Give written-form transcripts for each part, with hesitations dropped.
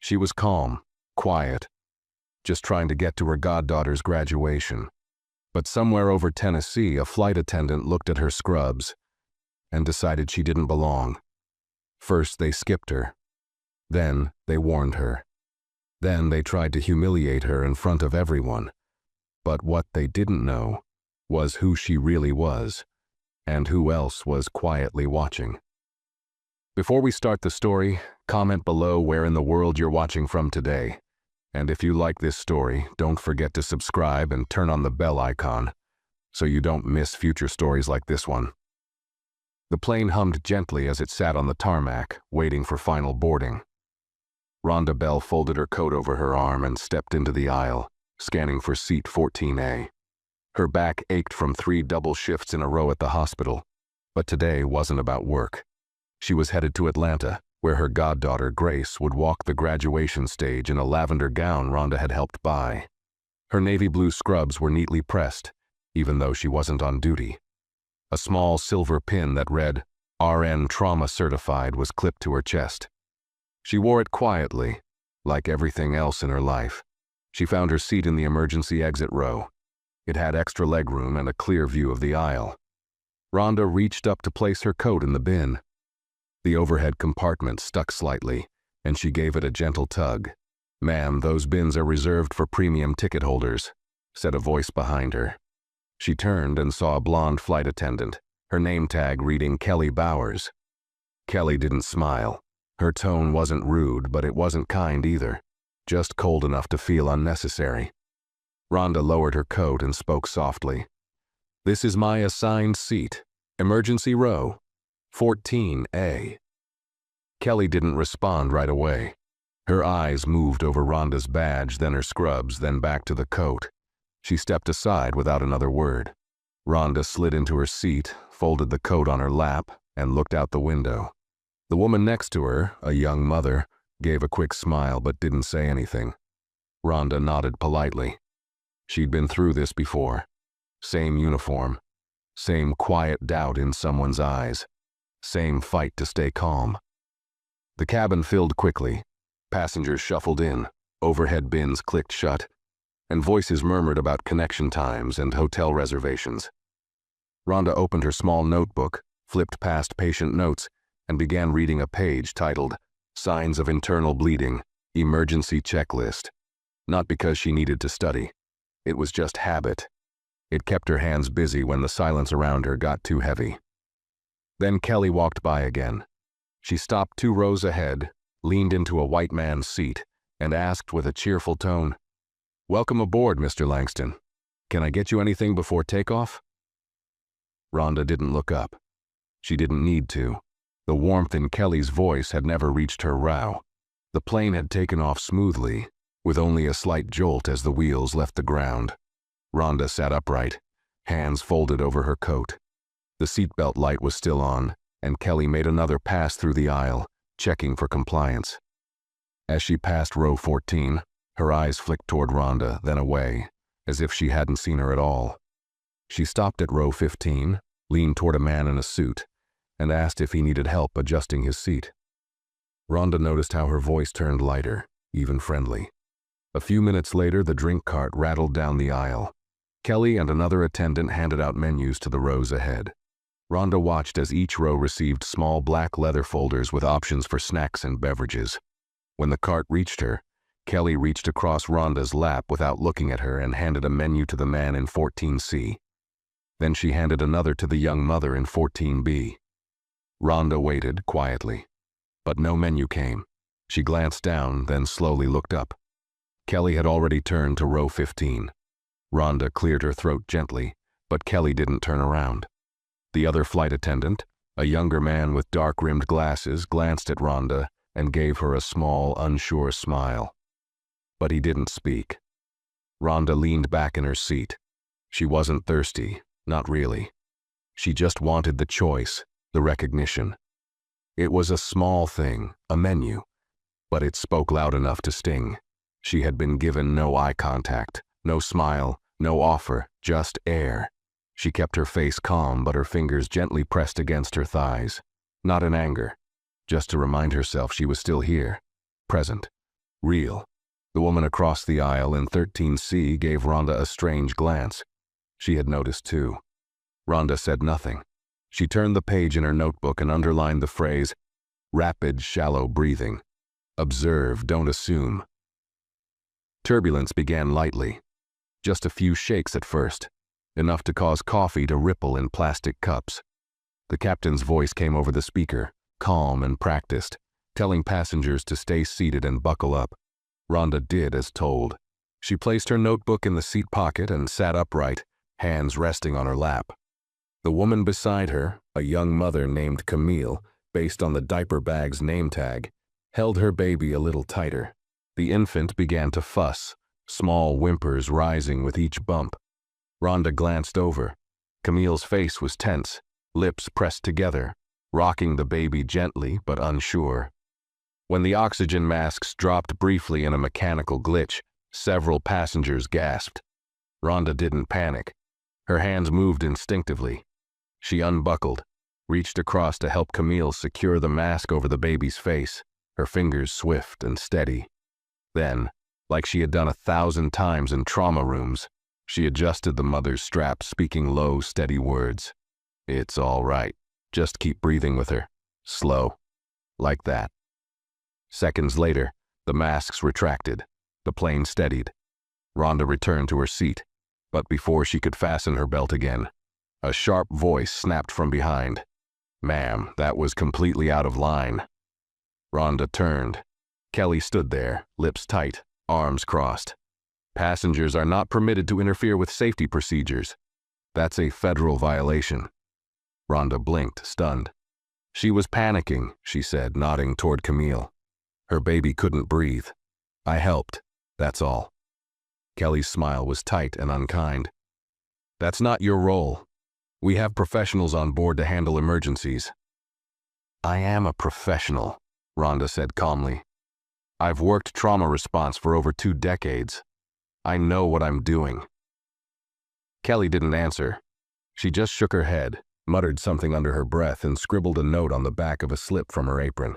She was calm, quiet, just trying to get to her goddaughter's graduation. But somewhere over Tennessee, a flight attendant looked at her scrubs and decided she didn't belong. First, they skipped her. Then, they warned her. Then, they tried to humiliate her in front of everyone. But what they didn't know was who she really was, and who else was quietly watching. Before we start the story, comment below where in the world you're watching from today. And if you like this story, don't forget to subscribe and turn on the bell icon so you don't miss future stories like this one. The plane hummed gently as it sat on the tarmac, waiting for final boarding. Rhonda Bell folded her coat over her arm and stepped into the aisle, scanning for seat 14A. Her back ached from 3 double shifts in a row at the hospital, but today wasn't about work. She was headed to Atlanta, where her goddaughter Grace would walk the graduation stage in a lavender gown Rhonda had helped buy. Her navy blue scrubs were neatly pressed, even though she wasn't on duty. A small silver pin that read, RN Trauma Certified, was clipped to her chest. She wore it quietly, like everything else in her life. She found her seat in the emergency exit row. It had extra legroom and a clear view of the aisle. Rhonda reached up to place her coat in the bin. The overhead compartment stuck slightly, and she gave it a gentle tug. "Ma'am, those bins are reserved for premium ticket holders," said a voice behind her. She turned and saw a blonde flight attendant, her name tag reading Kelly Bowers. Kelly didn't smile. Her tone wasn't rude, but it wasn't kind either, just cold enough to feel unnecessary. Rhonda lowered her coat and spoke softly. "This is my assigned seat, emergency row, 14A. Kelly didn't respond right away. Her eyes moved over Rhonda's badge, then her scrubs, then back to the coat. She stepped aside without another word. Rhonda slid into her seat, folded the coat on her lap, and looked out the window. The woman next to her, a young mother, gave a quick smile but didn't say anything. Rhonda nodded politely. She'd been through this before. Same uniform. Same quiet doubt in someone's eyes. Same fight to stay calm. The cabin filled quickly. Passengers shuffled in, overhead bins clicked shut, and voices murmured about connection times and hotel reservations. Rhonda opened her small notebook, flipped past patient notes, and began reading a page titled, "Signs of Internal Bleeding, Emergency Checklist." Not because she needed to study. It was just habit. It kept her hands busy when the silence around her got too heavy. Then Kelly walked by again. She stopped 2 rows ahead, leaned into a white man's seat, and asked with a cheerful tone, "Welcome aboard, Mr. Langston. Can I get you anything before takeoff?" Rhonda didn't look up. She didn't need to. The warmth in Kelly's voice had never reached her brow. The plane had taken off smoothly, with only a slight jolt as the wheels left the ground. Rhonda sat upright, hands folded over her coat. The seatbelt light was still on, and Kelly made another pass through the aisle, checking for compliance. As she passed row 14, her eyes flicked toward Rhonda, then away, as if she hadn't seen her at all. She stopped at row 15, leaned toward a man in a suit, and asked if he needed help adjusting his seat. Rhonda noticed how her voice turned lighter, even friendly. A few minutes later, the drink cart rattled down the aisle. Kelly and another attendant handed out menus to the rows ahead. Rhonda watched as each row received small black leather folders with options for snacks and beverages. When the cart reached her, Kelly reached across Rhonda's lap without looking at her and handed a menu to the man in 14C. Then she handed another to the young mother in 14B. Rhonda waited quietly, but no menu came. She glanced down, then slowly looked up. Kelly had already turned to row 15. Rhonda cleared her throat gently, but Kelly didn't turn around. The other flight attendant, a younger man with dark-rimmed glasses, glanced at Rhonda and gave her a small, unsure smile. But he didn't speak. Rhonda leaned back in her seat. She wasn't thirsty, not really. She just wanted the choice, the recognition. It was a small thing, a menu, but it spoke loud enough to sting. She had been given no eye contact, no smile, no offer, just air. She kept her face calm, but her fingers gently pressed against her thighs. Not in anger, just to remind herself she was still here, present, Real. The woman across the aisle in 13C gave Rhonda a strange glance. She had noticed too. Rhonda said nothing. She turned the page in her notebook and underlined the phrase, rapid, shallow breathing. Observe, don't assume. Turbulence began lightly. Just a few shakes at first, enough to cause coffee to ripple in plastic cups. The captain's voice came over the speaker, calm and practiced, telling passengers to stay seated and buckle up. Rhonda did as told. She placed her notebook in the seat pocket and sat upright, hands resting on her lap. The woman beside her, a young mother named Camille, based on the diaper bag's name tag, held her baby a little tighter. The infant began to fuss, small whimpers rising with each bump. Rhonda glanced over. Camille's face was tense, lips pressed together, rocking the baby gently but unsure. When the oxygen masks dropped briefly in a mechanical glitch, several passengers gasped. Rhonda didn't panic. Her hands moved instinctively. She unbuckled, reached across to help Camille secure the mask over the baby's face, her fingers swift and steady. Then, like she had done 1,000 times in trauma rooms, she adjusted the mother's strap, speaking low, steady words. It's all right. Just keep breathing with her. Slow. Like that. Seconds later, the masks retracted. The plane steadied. Rhonda returned to her seat, but before she could fasten her belt again, a sharp voice snapped from behind. Ma'am, that was completely out of line. Rhonda turned. Kelly stood there, lips tight, arms crossed. Passengers are not permitted to interfere with safety procedures. That's a federal violation. Rhonda blinked, stunned. She was panicking, she said, nodding toward Camille. Her baby couldn't breathe. I helped, that's all. Kelly's smile was tight and unkind. That's not your role. We have professionals on board to handle emergencies. I am a professional, Rhonda said calmly. I've worked trauma response for over 2 decades. I know what I'm doing. Kelly didn't answer. She just shook her head, muttered something under her breath, and scribbled a note on the back of a slip from her apron.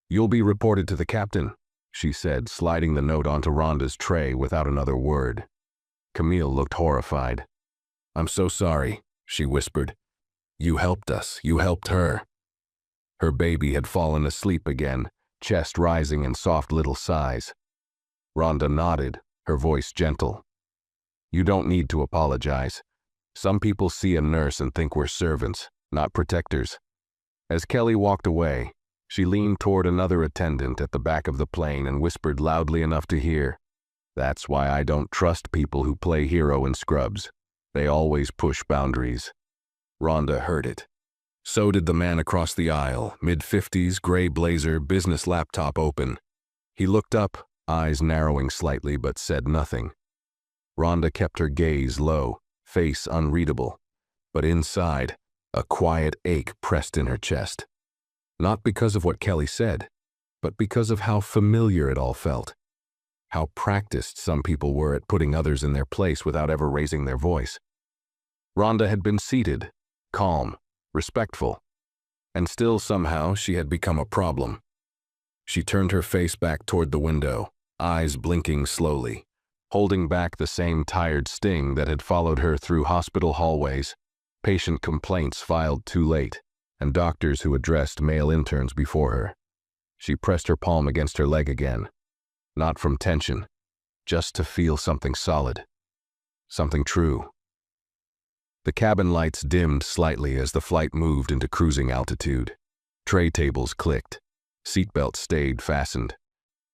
You'll be reported to the captain, she said, sliding the note onto Rhonda's tray without another word. Camille looked horrified. I'm so sorry, she whispered. You helped us. You helped her. Her baby had fallen asleep again, chest rising in soft little sighs. Rhonda nodded, her voice gentle. You don't need to apologize. Some people see a nurse and think we're servants, not protectors. As Kelly walked away, she leaned toward another attendant at the back of the plane and whispered loudly enough to hear. That's why I don't trust people who play hero in scrubs. They always push boundaries. Rhonda heard it. So did the man across the aisle, mid-50s, gray blazer, business laptop open. He looked up, eyes narrowing slightly, but said nothing. Rhonda kept her gaze low, face unreadable, but inside, a quiet ache pressed in her chest. Not because of what Kelly said, but because of how familiar it all felt. How practiced some people were at putting others in their place without ever raising their voice. Rhonda had been seated, calm, respectful, and still somehow she had become a problem. She turned her face back toward the window, eyes blinking slowly, holding back the same tired sting that had followed her through hospital hallways, patient complaints filed too late, and doctors who addressed male interns before her. She pressed her palm against her leg again, not from tension, just to feel something solid, something true. The cabin lights dimmed slightly as the flight moved into cruising altitude. Tray tables clicked. Seatbelts stayed fastened.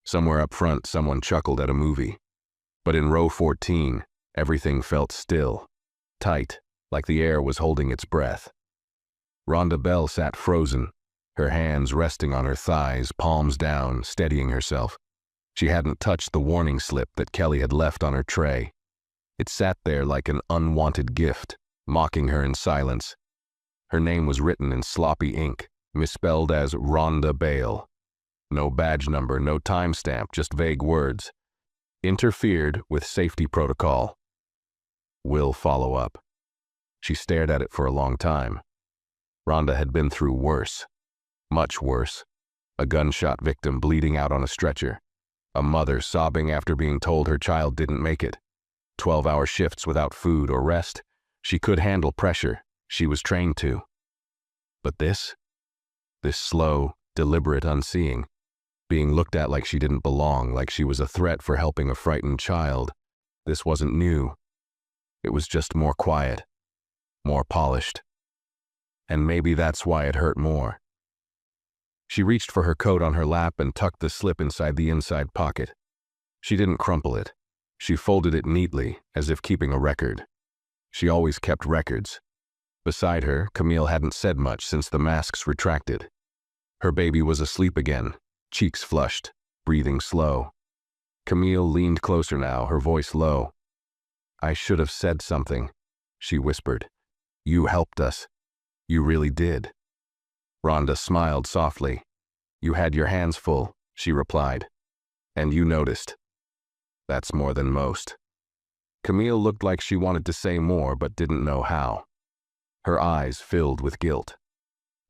Somewhere up front, someone chuckled at a movie. But in row 14, everything felt still, tight, like the air was holding its breath. Rhonda Bell sat frozen, her hands resting on her thighs, palms down, steadying herself. She hadn't touched the warning slip that Kelly had left on her tray. It sat there like an unwanted gift, mocking her in silence. Her name was written in sloppy ink, misspelled as Rhonda Bale. No badge number, no timestamp, just vague words. Interfered with safety protocol. Will follow up. She stared at it for a long time. Rhonda had been through worse. Much worse. A gunshot victim bleeding out on a stretcher. A mother sobbing after being told her child didn't make it. 12-hour shifts without food or rest. She could handle pressure. She was trained to. But this slow, deliberate unseeing, being looked at like she didn't belong, like she was a threat for helping a frightened child, this wasn't new. It was just more quiet, more polished. And maybe that's why it hurt more. She reached for her coat on her lap and tucked the slip inside the inside pocket. She didn't crumple it. She folded it neatly, as if keeping a record. She always kept records. Beside her, Camille hadn't said much since the masks retracted. Her baby was asleep again, cheeks flushed, breathing slow. Camille leaned closer now, her voice low. "I should have said something," she whispered. "You helped us. You really did." Rhonda smiled softly. "You had your hands full," she replied. "And you noticed. That's more than most." Camille looked like she wanted to say more but didn't know how. Her eyes filled with guilt.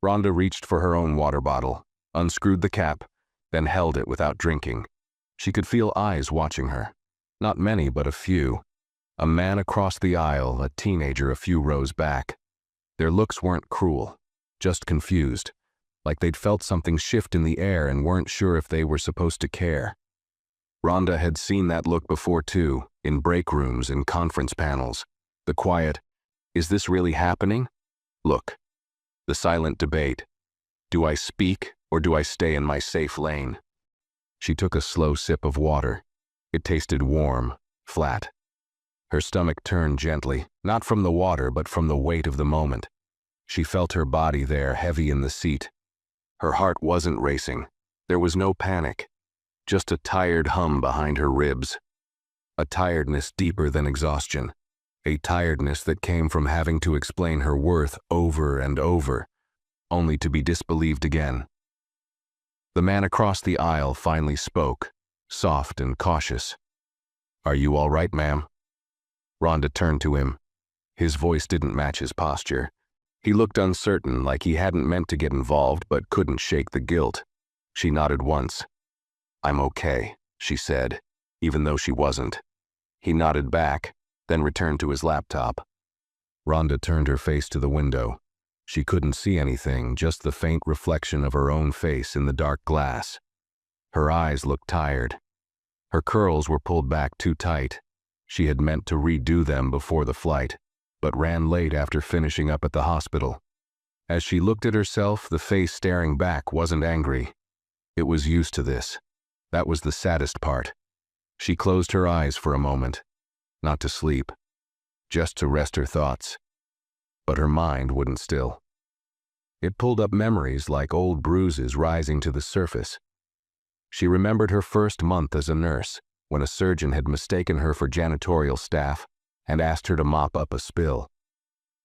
Rhonda reached for her own water bottle, unscrewed the cap, then held it without drinking. She could feel eyes watching her. Not many, but a few. A man across the aisle, a teenager a few rows back. Their looks weren't cruel, just confused, like they'd felt something shift in the air and weren't sure if they were supposed to care. Rhonda had seen that look before too, in break rooms and conference panels. The quiet, "Is this really happening?" look. The silent debate. Do I speak or do I stay in my safe lane? She took a slow sip of water. It tasted warm, flat. Her stomach turned gently, not from the water but from the weight of the moment. She felt her body there, heavy in the seat. Her heart wasn't racing. There was no panic. Just a tired hum behind her ribs. A tiredness deeper than exhaustion. A tiredness that came from having to explain her worth over and over, only to be disbelieved again. The man across the aisle finally spoke, soft and cautious. "Are you all right, ma'am?" Rhonda turned to him. His voice didn't match his posture. He looked uncertain, like he hadn't meant to get involved but couldn't shake the guilt. She nodded once. "I'm okay," she said, even though she wasn't. He nodded back, then returned to his laptop. Rhonda turned her face to the window. She couldn't see anything, just the faint reflection of her own face in the dark glass. Her eyes looked tired. Her curls were pulled back too tight. She had meant to redo them before the flight, but ran late after finishing up at the hospital. As she looked at herself, the face staring back wasn't angry. It was used to this. That was the saddest part. She closed her eyes for a moment. Not to sleep, just to rest her thoughts. But her mind wouldn't still. It pulled up memories like old bruises rising to the surface. She remembered her first month as a nurse, when a surgeon had mistaken her for janitorial staff and asked her to mop up a spill.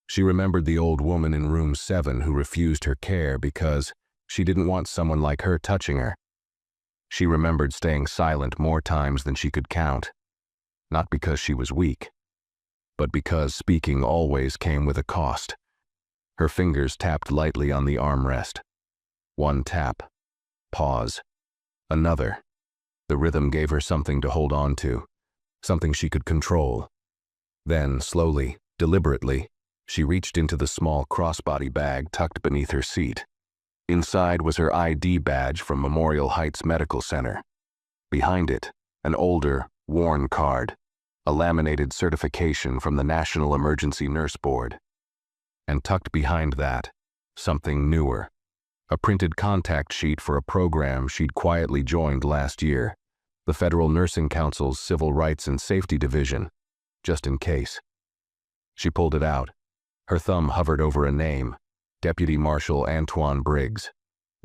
She remembered the old woman in room 7 who refused her care because she didn't want someone like her touching her. She remembered staying silent more times than she could count. Not because she was weak, but because speaking always came with a cost. Her fingers tapped lightly on the armrest. One tap. Pause. Another. The rhythm gave her something to hold on to, something she could control. Then, slowly, deliberately, she reached into the small crossbody bag tucked beneath her seat. Inside was her ID badge from Memorial Heights Medical Center. Behind it, an older, worn card. A laminated certification from the National Emergency Nurse Board. And tucked behind that, something newer. A printed contact sheet for a program she'd quietly joined last year, the Federal Nursing Council's Civil Rights and Safety Division, just in case. She pulled it out. Her thumb hovered over a name, Deputy Marshal Antoine Briggs.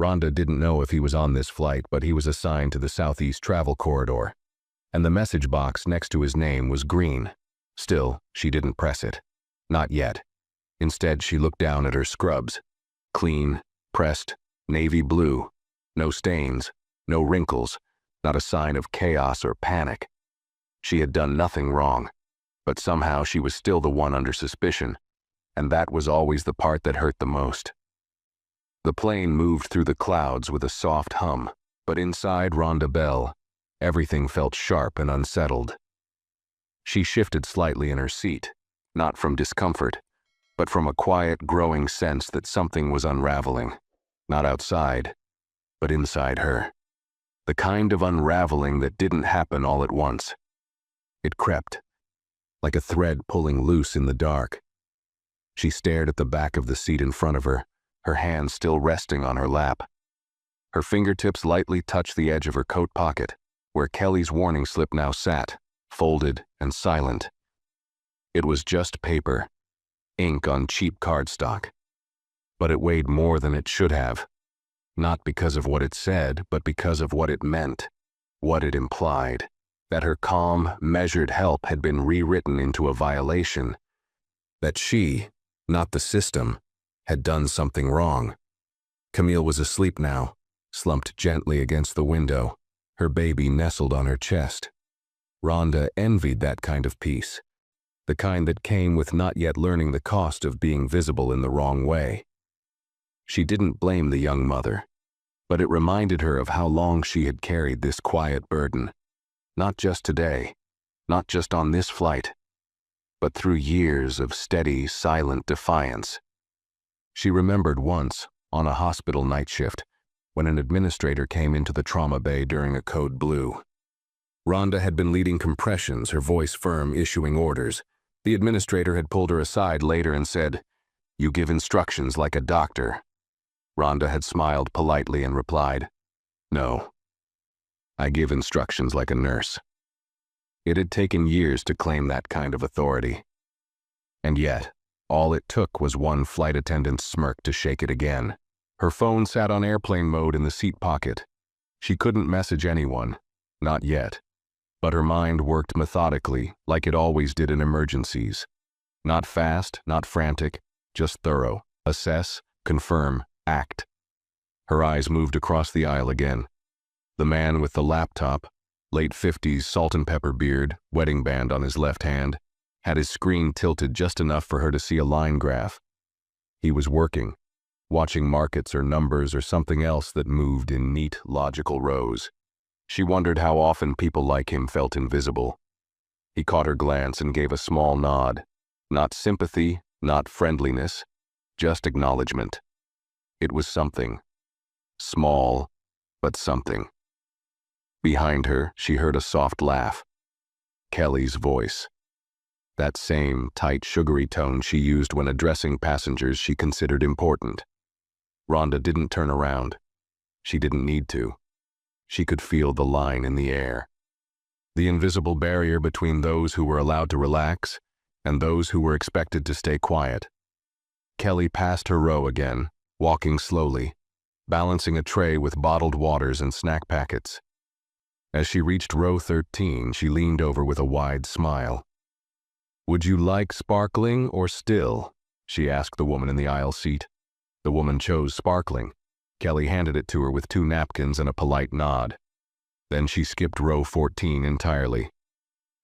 Rhonda didn't know if he was on this flight, but he was assigned to the Southeast Travel Corridor. And the message box next to his name was green. Still, she didn't press it. Not yet. Instead, she looked down at her scrubs. Clean, pressed, navy blue. No stains, no wrinkles, not a sign of chaos or panic. She had done nothing wrong, but somehow she was still the one under suspicion, and that was always the part that hurt the most. The plane moved through the clouds with a soft hum, but inside Rhonda Bell, Everything felt sharp and unsettled. She shifted slightly in her seat, not from discomfort, but from a quiet, growing sense that something was unraveling, not outside, but inside her. The kind of unraveling that didn't happen all at once. It crept, like a thread pulling loose in the dark. She stared at the back of the seat in front of her, her hand still resting on her lap. Her fingertips lightly touched the edge of her coat pocket, where Kelly's warning slip now sat, folded and silent. It was just paper, ink on cheap cardstock. But it weighed more than it should have. Not because of what it said, but because of what it meant, what it implied. That her calm, measured help had been rewritten into a violation. That she, not the system, had done something wrong. Camille was asleep now, slumped gently against the window, her baby nestled on her chest. Rhonda envied that kind of peace, the kind that came with not yet learning the cost of being visible in the wrong way. She didn't blame the young mother, but it reminded her of how long she had carried this quiet burden. Not just today, not just on this flight, but through years of steady, silent defiance. She remembered once, on a hospital night shift, when an administrator came into the trauma bay during a code blue. Rhonda had been leading compressions, her voice firm, issuing orders. The administrator had pulled her aside later and said, "You give instructions like a doctor." Rhonda had smiled politely and replied, "No, I give instructions like a nurse." It had taken years to claim that kind of authority. And yet, all it took was one flight attendant's smirk to shake it again. Her phone sat on airplane mode in the seat pocket. She couldn't message anyone, not yet. But her mind worked methodically, like it always did in emergencies. Not fast, not frantic, just thorough. Assess, confirm, act. Her eyes moved across the aisle again. The man with the laptop, late 50s salt and pepper beard, wedding band on his left hand, had his screen tilted just enough for her to see a line graph. He was working, watching markets or numbers or something else that moved in neat, logical rows. She wondered how often people like him felt invisible. He caught her glance and gave a small nod. Not sympathy, not friendliness, just acknowledgement. It was something. Small, but something. Behind her, she heard a soft laugh. Kelly's voice. That same tight, sugary tone she used when addressing passengers she considered important. Rhonda didn't turn around. She didn't need to. She could feel the line in the air. The invisible barrier between those who were allowed to relax and those who were expected to stay quiet. Kelly passed her row again, walking slowly, balancing a tray with bottled waters and snack packets. As she reached row 13, she leaned over with a wide smile. "Would you like sparkling or still?" she asked the woman in the aisle seat. The woman chose sparkling. Kelly handed it to her with 2 napkins and a polite nod. Then she skipped row 14 entirely.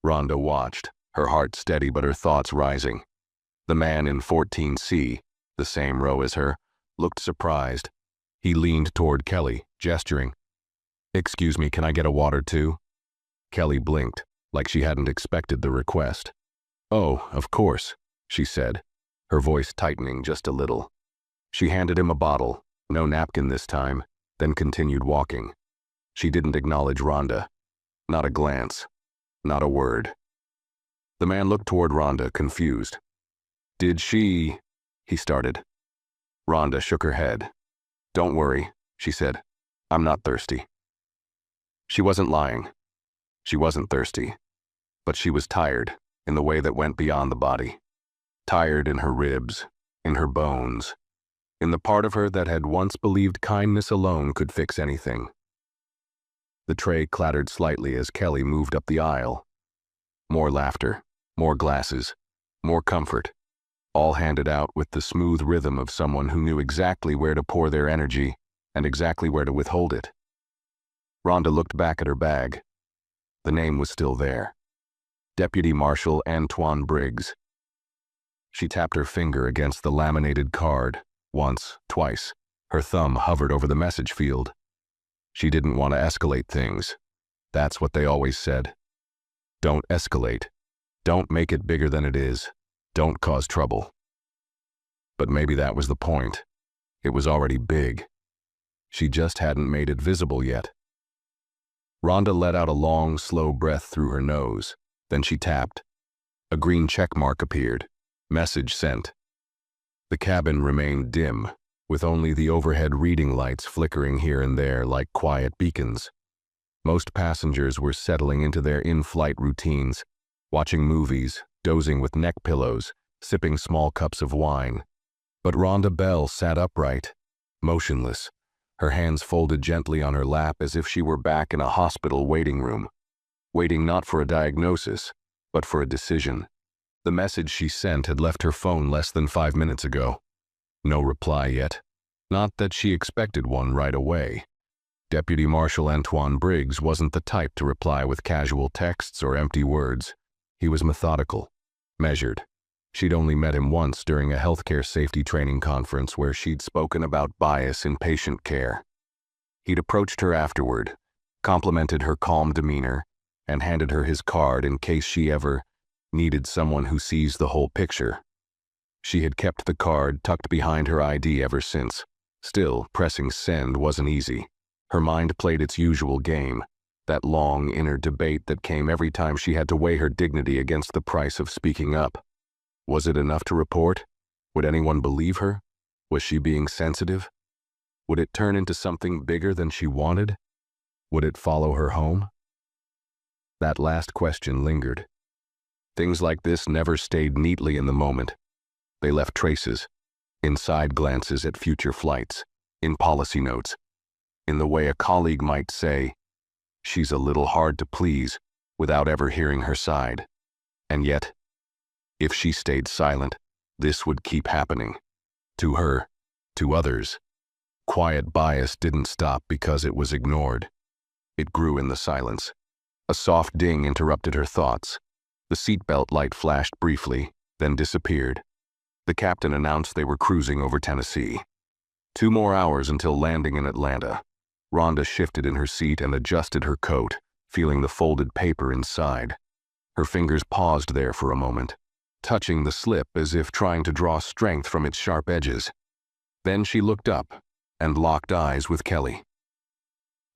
Rhonda watched, her heart steady but her thoughts rising. The man in 14C, the same row as her, looked surprised. He leaned toward Kelly, gesturing. "Excuse me, can I get a water too?" Kelly blinked, like she hadn't expected the request. "Oh, of course," she said, her voice tightening just a little. She handed him a bottle, no napkin this time, then continued walking. She didn't acknowledge Rhonda. Not a glance. Not a word. The man looked toward Rhonda, confused. "Did she—" he started. Rhonda shook her head. "Don't worry," she said. "I'm not thirsty." She wasn't lying. She wasn't thirsty. But she was tired, in the way that went beyond the body. Tired in her ribs, in her bones, in the part of her that had once believed kindness alone could fix anything. The tray clattered slightly as Kelly moved up the aisle. More laughter, more glasses, more comfort, all handed out with the smooth rhythm of someone who knew exactly where to pour their energy and exactly where to withhold it. Rhonda looked back at her bag. The name was still there. Deputy Marshal Antoine Briggs. She tapped her finger against the laminated card. Once, twice. Her thumb hovered over the message field. She didn't want to escalate things. That's what they always said. Don't escalate. Don't make it bigger than it is. Don't cause trouble. But maybe that was the point. It was already big. She just hadn't made it visible yet. Rhonda let out a long, slow breath through her nose. Then she tapped. A green check mark appeared. Message sent. The cabin remained dim, with only the overhead reading lights flickering here and there like quiet beacons. Most passengers were settling into their in-flight routines, watching movies, dozing with neck pillows, sipping small cups of wine. But Rhonda Bell sat upright, motionless, her hands folded gently on her lap as if she were back in a hospital waiting room, waiting not for a diagnosis, but for a decision. The message she sent had left her phone less than 5 minutes ago. No reply yet. Not that she expected one right away. Deputy Marshal Antoine Briggs wasn't the type to reply with casual texts or empty words. He was methodical, measured. She'd only met him once during a healthcare safety training conference where she'd spoken about bias in patient care. He'd approached her afterward, complimented her calm demeanor, and handed her his card in case she ever needed someone who sees the whole picture. She had kept the card tucked behind her ID ever since. Still, pressing send wasn't easy. Her mind played its usual game, that long inner debate that came every time she had to weigh her dignity against the price of speaking up. Was it enough to report? Would anyone believe her? Was she being sensitive? Would it turn into something bigger than she wanted? Would it follow her home? That last question lingered. Things like this never stayed neatly in the moment. They left traces, in side glances at future flights, in policy notes, in the way a colleague might say, "She's a little hard to please," without ever hearing her side. And yet, if she stayed silent, this would keep happening. To her, to others. Quiet bias didn't stop because it was ignored. It grew in the silence. A soft ding interrupted her thoughts. The seatbelt light flashed briefly, then disappeared. The captain announced they were cruising over Tennessee. 2 more hours until landing in Atlanta. Rhonda shifted in her seat and adjusted her coat, feeling the folded paper inside. Her fingers paused there for a moment, touching the slip as if trying to draw strength from its sharp edges. Then she looked up and locked eyes with Kelly.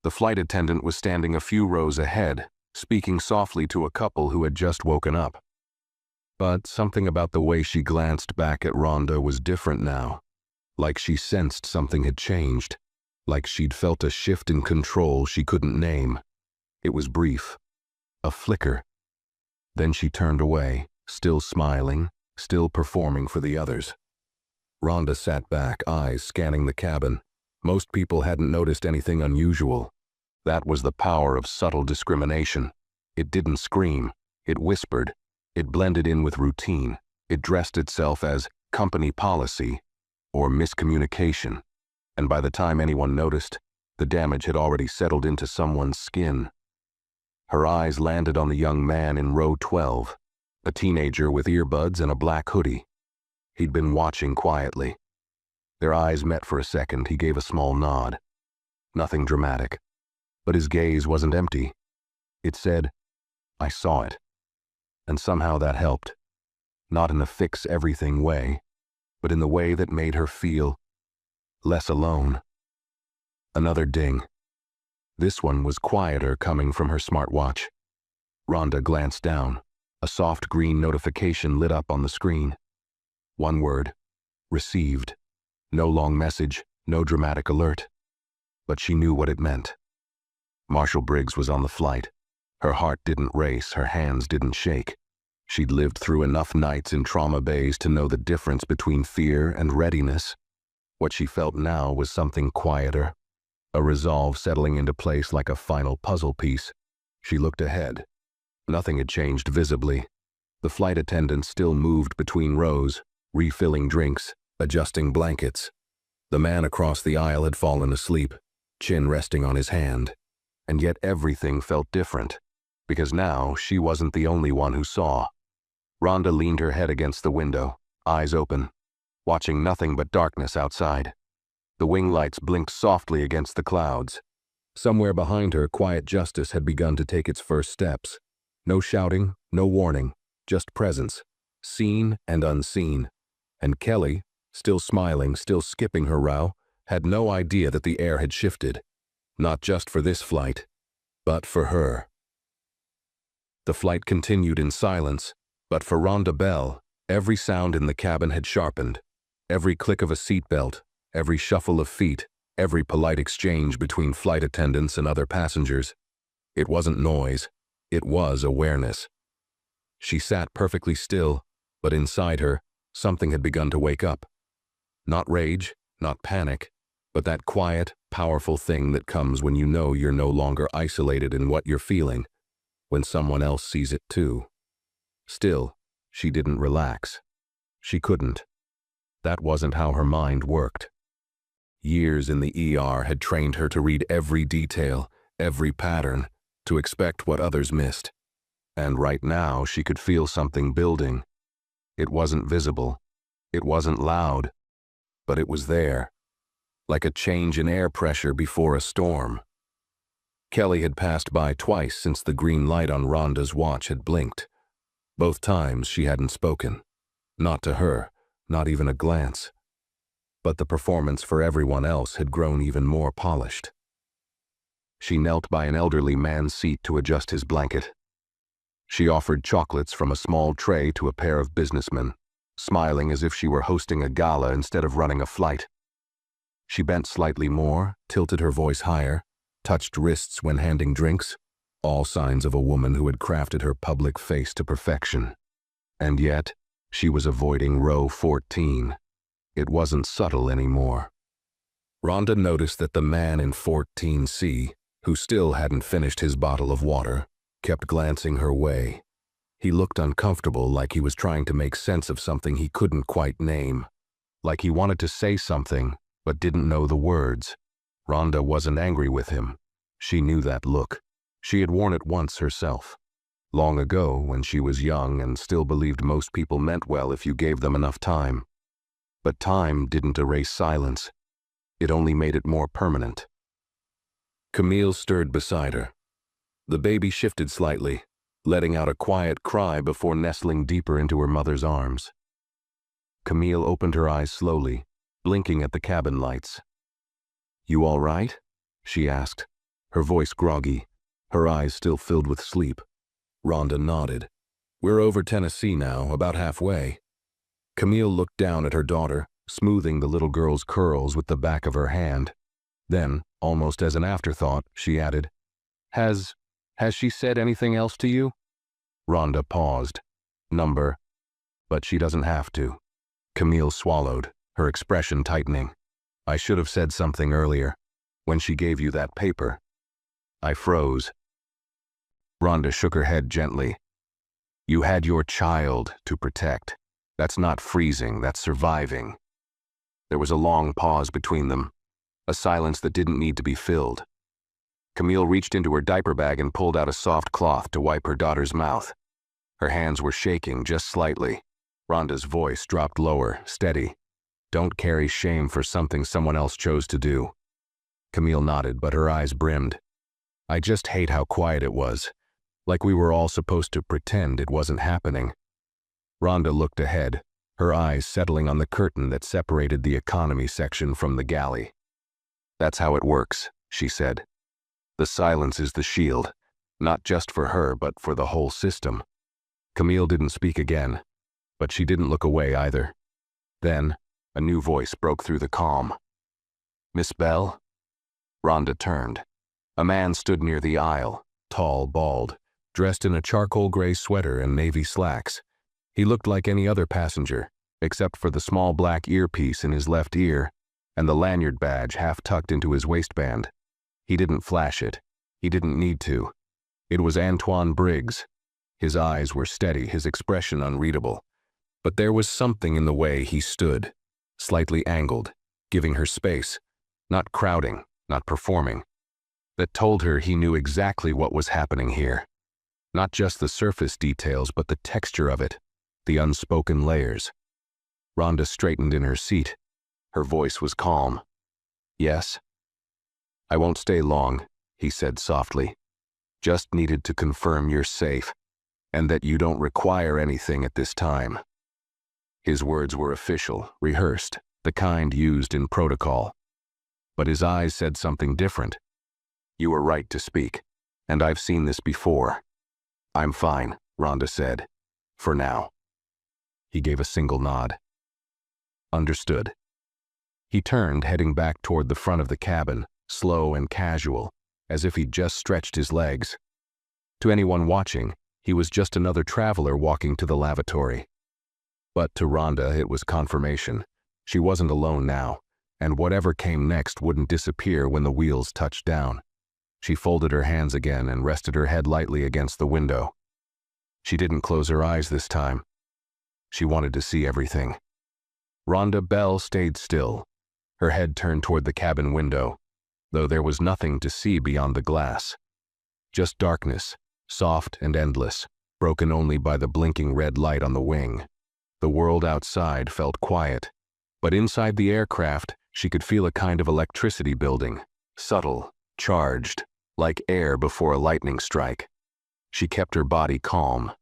The flight attendant was standing a few rows ahead, speaking softly to a couple who had just woken up. But something about the way she glanced back at Rhonda was different now. Like she sensed something had changed. Like she'd felt a shift in control she couldn't name. It was brief. A flicker. Then she turned away, still smiling, still performing for the others. Rhonda sat back, eyes scanning the cabin. Most people hadn't noticed anything unusual. That was the power of subtle discrimination. It didn't scream. It whispered. It blended in with routine. It dressed itself as company policy or miscommunication. And by the time anyone noticed, the damage had already settled into someone's skin. Her eyes landed on the young man in row 12, a teenager with earbuds and a black hoodie. He'd been watching quietly. Their eyes met for a second. He gave a small nod. Nothing dramatic. But his gaze wasn't empty. It said, "I saw it." And somehow that helped. Not in a fix-everything way, but in the way that made her feel less alone. Another ding. This one was quieter, coming from her smartwatch. Rhonda glanced down. A soft green notification lit up on the screen. One word. Received. No long message, no dramatic alert. But she knew what it meant. Marshal Briggs was on the flight. Her heart didn't race, her hands didn't shake. She'd lived through enough nights in trauma bays to know the difference between fear and readiness. What she felt now was something quieter, a resolve settling into place like a final puzzle piece. She looked ahead. Nothing had changed visibly. The flight attendant still moved between rows, refilling drinks, adjusting blankets. The man across the aisle had fallen asleep, chin resting on his hand. And yet everything felt different, because now she wasn't the only one who saw. Rhonda leaned her head against the window, eyes open, watching nothing but darkness outside. The wing lights blinked softly against the clouds. Somewhere behind her, quiet justice had begun to take its first steps. No shouting, no warning, just presence, seen and unseen. And Kelly, still smiling, still skipping her row, had no idea that the air had shifted. Not just for this flight, but for her. The flight continued in silence, but for Rhonda Bell, every sound in the cabin had sharpened. Every click of a seatbelt, every shuffle of feet, every polite exchange between flight attendants and other passengers. It wasn't noise, it was awareness. She sat perfectly still, but inside her, something had begun to wake up. Not rage, not panic, but that quiet, powerful thing that comes when you know you're no longer isolated in what you're feeling, when someone else sees it too. Still, she didn't relax. She couldn't. That wasn't how her mind worked. Years in the ER had trained her to read every detail, every pattern, to expect what others missed. And right now she could feel something building. It wasn't visible. It wasn't loud. But it was there, like a change in air pressure before a storm. Kelly had passed by twice since the green light on Rhonda's watch had blinked. Both times she hadn't spoken. Not to her, not even a glance. But the performance for everyone else had grown even more polished. She knelt by an elderly man's seat to adjust his blanket. She offered chocolates from a small tray to a pair of businessmen, smiling as if she were hosting a gala instead of running a flight. She bent slightly more, tilted her voice higher, touched wrists when handing drinks, all signs of a woman who had crafted her public face to perfection. And yet, she was avoiding row 14. It wasn't subtle anymore. Rhonda noticed that the man in 14C, who still hadn't finished his bottle of water, kept glancing her way. He looked uncomfortable, like he was trying to make sense of something he couldn't quite name. Like he wanted to say something, but didn't know the words. Rhonda wasn't angry with him. She knew that look. She had worn it once herself. Long ago, when she was young and still believed most people meant well if you gave them enough time. But time didn't erase silence. It only made it more permanent. Camille stirred beside her. The baby shifted slightly, letting out a quiet cry before nestling deeper into her mother's arms. Camille opened her eyes slowly, blinking at the cabin lights. "You all right?" she asked, her voice groggy, her eyes still filled with sleep. Rhonda nodded. "We're over Tennessee now, about halfway." Camille looked down at her daughter, smoothing the little girl's curls with the back of her hand. Then, almost as an afterthought, she added, Has she said anything else to you?" Rhonda paused. "Number. But she doesn't have to." Camille swallowed, her expression tightening. "I should have said something earlier, when she gave you that paper." I froze. Rhonda shook her head gently. "You had your child to protect. That's not freezing, that's surviving." There was a long pause between them, a silence that didn't need to be filled. Camille reached into her diaper bag and pulled out a soft cloth to wipe her daughter's mouth. Her hands were shaking just slightly. Rhonda's voice dropped lower, steady. "Don't carry shame for something someone else chose to do." Camille nodded, but her eyes brimmed. "I just hate how quiet it was, like we were all supposed to pretend it wasn't happening." Rhonda looked ahead, her eyes settling on the curtain that separated the economy section from the galley. "That's how it works," she said. "The silence is the shield, not just for her, but for the whole system." Camille didn't speak again, but she didn't look away either. Then, a new voice broke through the calm. "Miss Bell?" Rhonda turned. A man stood near the aisle, tall, bald, dressed in a charcoal gray sweater and navy slacks. He looked like any other passenger, except for the small black earpiece in his left ear and the lanyard badge half tucked into his waistband. He didn't flash it. He didn't need to. It was Antoine Briggs. His eyes were steady, his expression unreadable. But there was something in the way he stood, slightly angled, giving her space, not crowding, not performing, that told her he knew exactly what was happening here. Not just the surface details, but the texture of it, the unspoken layers. Rhonda straightened in her seat. Her voice was calm. "Yes?" "I won't stay long. he said softly. "Just needed to confirm you're safe, and that you don't require anything at this time." His words were official, rehearsed, the kind used in protocol. But his eyes said something different. "You were right to speak, and I've seen this before." "I'm fine," Rhonda said. "For now." He gave a single nod. "Understood." He turned, heading back toward the front of the cabin, slow and casual, as if he'd just stretched his legs. To anyone watching, he was just another traveler walking to the lavatory. But to Rhonda, it was confirmation. She wasn't alone now, and whatever came next wouldn't disappear when the wheels touched down. She folded her hands again and rested her head lightly against the window. She didn't close her eyes this time. She wanted to see everything. Rhonda Bell stayed still, her head turned toward the cabin window, though there was nothing to see beyond the glass. Just darkness, soft and endless, broken only by the blinking red light on the wing. The world outside felt quiet, but inside the aircraft, she could feel a kind of electricity building, subtle, charged, like air before a lightning strike. She kept her body calm.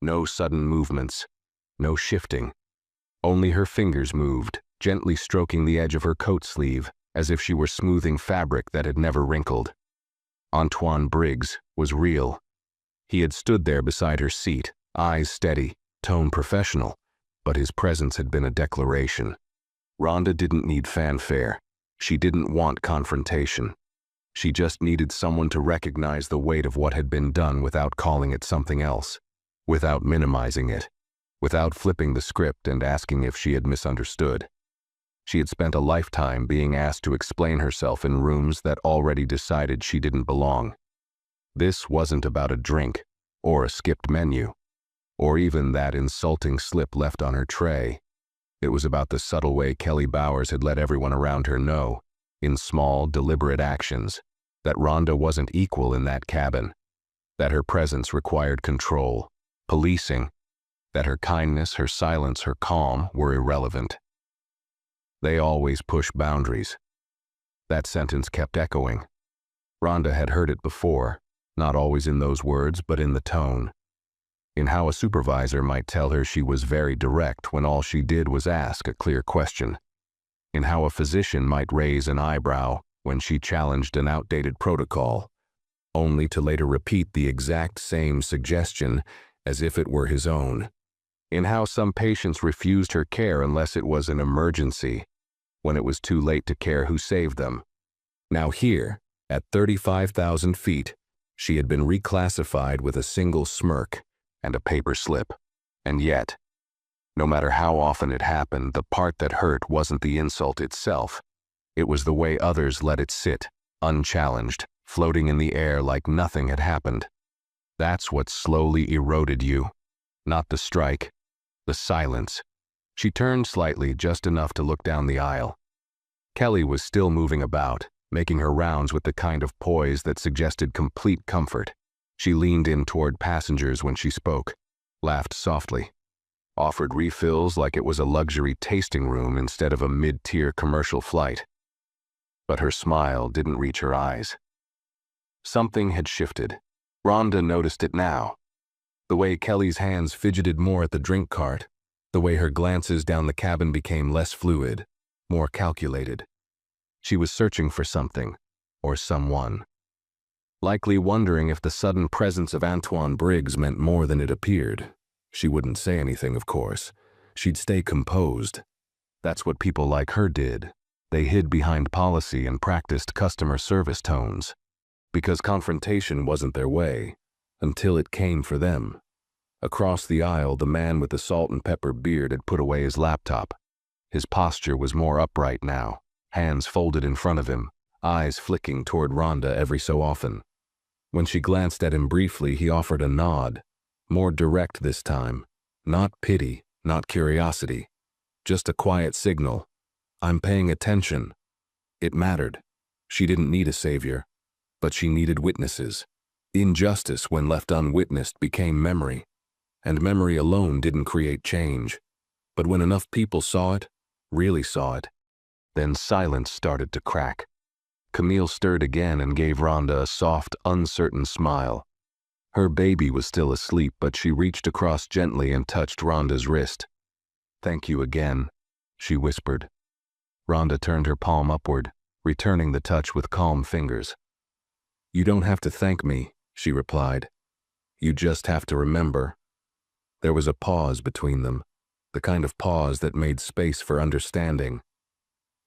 No sudden movements, no shifting. Only her fingers moved, gently stroking the edge of her coat sleeve, as if she were smoothing fabric that had never wrinkled. Antoine Briggs was real. He had stood there beside her seat, eyes steady, tone professional, but his presence had been a declaration. Rhonda didn't need fanfare. She didn't want confrontation. She just needed someone to recognize the weight of what had been done without calling it something else, without minimizing it, without flipping the script and asking if she had misunderstood. She had spent a lifetime being asked to explain herself in rooms that already decided she didn't belong. This wasn't about a drink, or a skipped menu, or even that insulting slip left on her tray. It was about the subtle way Kelly Bowers had let everyone around her know, in small, deliberate actions, that Rhonda wasn't equal in that cabin, that her presence required control, policing, that her kindness, her silence, her calm were irrelevant. They always push boundaries. That sentence kept echoing. Rhonda had heard it before, not always in those words, but in the tone. In how a supervisor might tell her she was very direct when all she did was ask a clear question. In how a physician might raise an eyebrow when she challenged an outdated protocol, only to later repeat the exact same suggestion as if it were his own. In how some patients refused her care unless it was an emergency, when it was too late to care who saved them. Now here, at 35,000 feet, she had been reclassified with a single smirk and a paper slip. And yet, no matter how often it happened, the part that hurt wasn't the insult itself. It was the way others let it sit, unchallenged, floating in the air like nothing had happened. That's what slowly eroded you. Not the strike, the silence. She turned slightly, just enough to look down the aisle. Kelly was still moving about, making her rounds with the kind of poise that suggested complete comfort. She leaned in toward passengers when she spoke, laughed softly, offered refills like it was a luxury tasting room instead of a mid-tier commercial flight. But her smile didn't reach her eyes. Something had shifted. Rhonda noticed it now. The way Kelly's hands fidgeted more at the drink cart, the way her glances down the cabin became less fluid, more calculated. She was searching for something, or someone. Likely wondering if the sudden presence of Antoine Briggs meant more than it appeared. She wouldn't say anything, of course. She'd stay composed. That's what people like her did. They hid behind policy and practiced customer service tones. Because confrontation wasn't their way, until it came for them. Across the aisle, the man with the salt and pepper beard had put away his laptop. His posture was more upright now, hands folded in front of him, eyes flicking toward Rhonda every so often. When she glanced at him briefly, he offered a nod, more direct this time. Not pity, not curiosity, just a quiet signal. I'm paying attention. It mattered. She didn't need a savior, but she needed witnesses. Injustice, when left unwitnessed, became memory, and memory alone didn't create change. But when enough people saw it, really saw it, then silence started to crack. Camille stirred again and gave Rhonda a soft, uncertain smile. Her baby was still asleep, but she reached across gently and touched Rhonda's wrist. "Thank you again," she whispered. Rhonda turned her palm upward, returning the touch with calm fingers. "You don't have to thank me," she replied. "You just have to remember." There was a pause between them, the kind of pause that made space for understanding.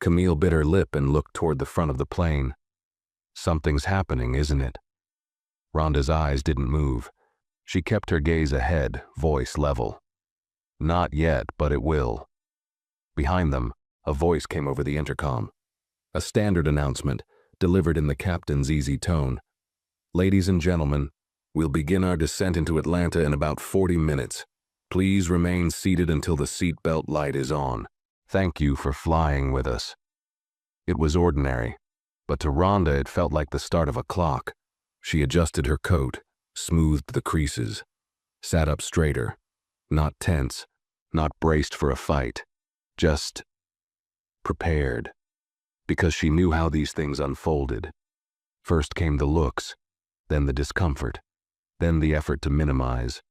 Camille bit her lip and looked toward the front of the plane. "Something's happening, isn't it?" Rhonda's eyes didn't move. She kept her gaze ahead, voice level. "Not yet, but it will." Behind them, a voice came over the intercom. A standard announcement, delivered in the captain's easy tone. "Ladies and gentlemen, we'll begin our descent into Atlanta in about 40 minutes. Please remain seated until the seatbelt light is on. Thank you for flying with us." It was ordinary, but to Rhonda it felt like the start of a clock. She adjusted her coat, smoothed the creases, sat up straighter, not tense, not braced for a fight, just prepared, because she knew how these things unfolded. First came the looks, then the discomfort, then the effort to minimize,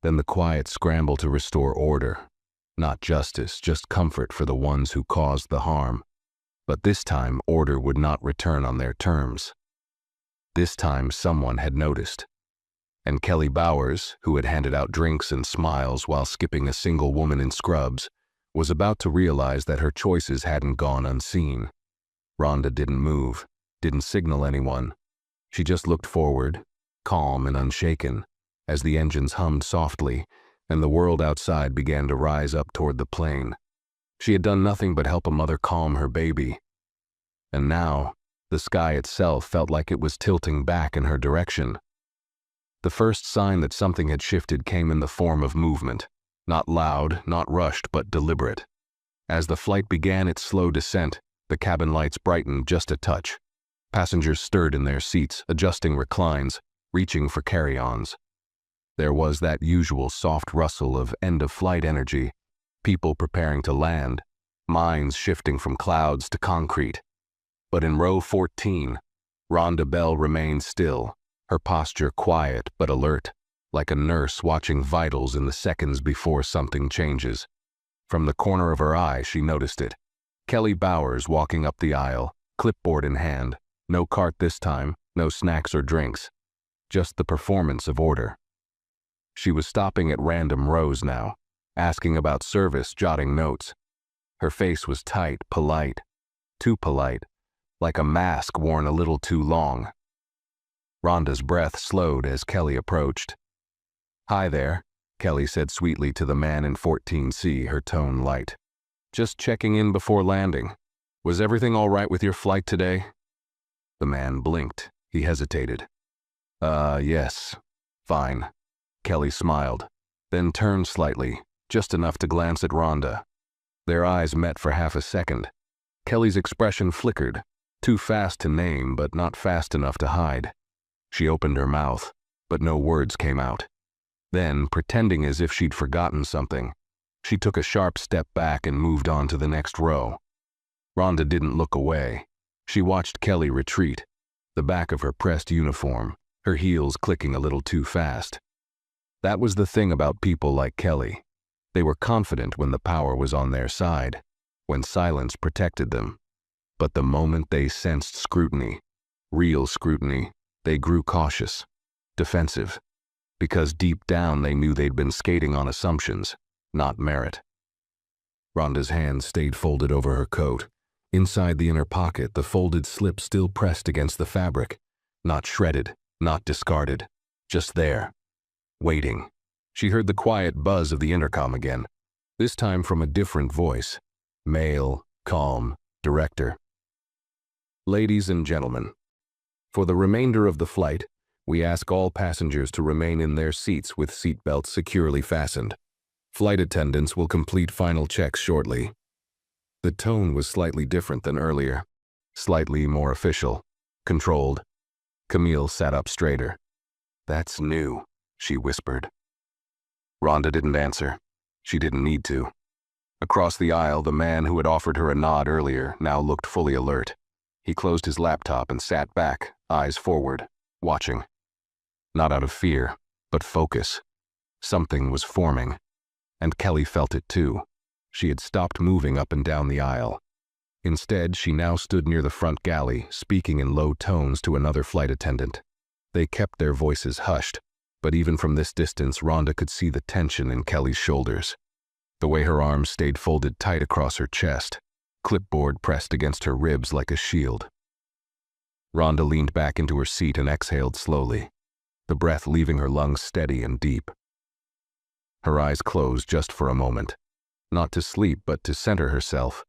then the quiet scramble to restore order. Not justice, just comfort for the ones who caused the harm. But this time, order would not return on their terms. This time, someone had noticed. And Kelly Bowers, who had handed out drinks and smiles while skipping a single woman in scrubs, was about to realize that her choices hadn't gone unseen. Rhonda didn't move, didn't signal anyone. She just looked forward, calm and unshaken, as the engines hummed softly and the world outside began to rise up toward the plane. She had done nothing but help a mother calm her baby. And now, the sky itself felt like it was tilting back in her direction. The first sign that something had shifted came in the form of movement, not loud, not rushed, but deliberate. As the flight began its slow descent, the cabin lights brightened just a touch. Passengers stirred in their seats, adjusting reclines, reaching for carry-ons. There was that usual soft rustle of end-of-flight energy, people preparing to land, minds shifting from clouds to concrete. But in row 14, Rhonda Bell remained still, her posture quiet but alert, like a nurse watching vitals in the seconds before something changes. From the corner of her eye, she noticed it. Kelly Bowers walking up the aisle, clipboard in hand. No cart this time, no snacks or drinks. Just the performance of order. She was stopping at random rows now, asking about service, jotting notes. Her face was tight, polite. Too polite, like a mask worn a little too long. Rhonda's breath slowed as Kelly approached. "Hi there," Kelly said sweetly to the man in 14C, her tone light. "Just checking in before landing. Was everything all right with your flight today?" The man blinked. He hesitated. Yes. Fine." Kelly smiled, then turned slightly, just enough to glance at Rhonda. Their eyes met for half a second. Kelly's expression flickered, too fast to name but not fast enough to hide. She opened her mouth, but no words came out. Then, pretending as if she'd forgotten something, she took a sharp step back and moved on to the next row. Rhonda didn't look away. She watched Kelly retreat, the back of her pressed uniform, her heels clicking a little too fast. That was the thing about people like Kelly. They were confident when the power was on their side, when silence protected them. But the moment they sensed scrutiny, real scrutiny, they grew cautious, defensive, because deep down they knew they'd been skating on assumptions, not merit. Rhonda's hands stayed folded over her coat. Inside the inner pocket, the folded slip still pressed against the fabric, not shredded, not discarded, just there, waiting. She heard the quiet buzz of the intercom again, this time from a different voice, male, calm, director. "Ladies and gentlemen, for the remainder of the flight, we ask all passengers to remain in their seats with seatbelts securely fastened. Flight attendants will complete final checks shortly." The tone was slightly different than earlier, slightly more official, controlled. Camille sat up straighter. "That's new," she whispered. Rhonda didn't answer. She didn't need to. Across the aisle, the man who had offered her a nod earlier now looked fully alert. He closed his laptop and sat back, eyes forward, watching. Not out of fear, but focus. Something was forming. And Kelly felt it too. She had stopped moving up and down the aisle. Instead, she now stood near the front galley, speaking in low tones to another flight attendant. They kept their voices hushed, but even from this distance, Rhonda could see the tension in Kelly's shoulders. The way her arms stayed folded tight across her chest, clipboard pressed against her ribs like a shield. Rhonda leaned back into her seat and exhaled slowly, the breath leaving her lungs steady and deep. Her eyes closed just for a moment, not to sleep but to center herself.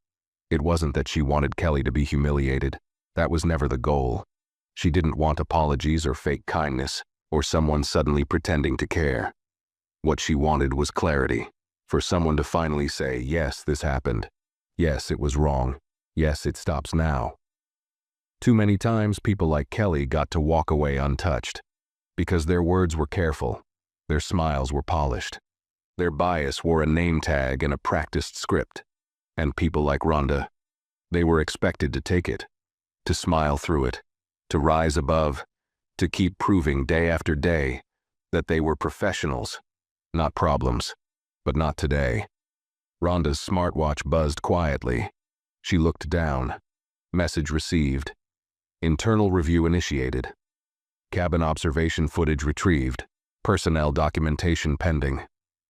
It wasn't that she wanted Kelly to be humiliated. That was never the goal. She didn't want apologies or fake kindness, or someone suddenly pretending to care. What she wanted was clarity, for someone to finally say, yes, this happened. Yes, it was wrong. Yes, it stops now. Too many times people like Kelly got to walk away untouched, because their words were careful, their smiles were polished, their bias wore a name tag and a practiced script. And people like Rhonda, they were expected to take it, to smile through it, to rise above, to keep proving day after day that they were professionals, not problems, but not today. Rhonda's smartwatch buzzed quietly. She looked down. Message received. Internal review initiated. Cabin observation footage retrieved. Personnel documentation pending.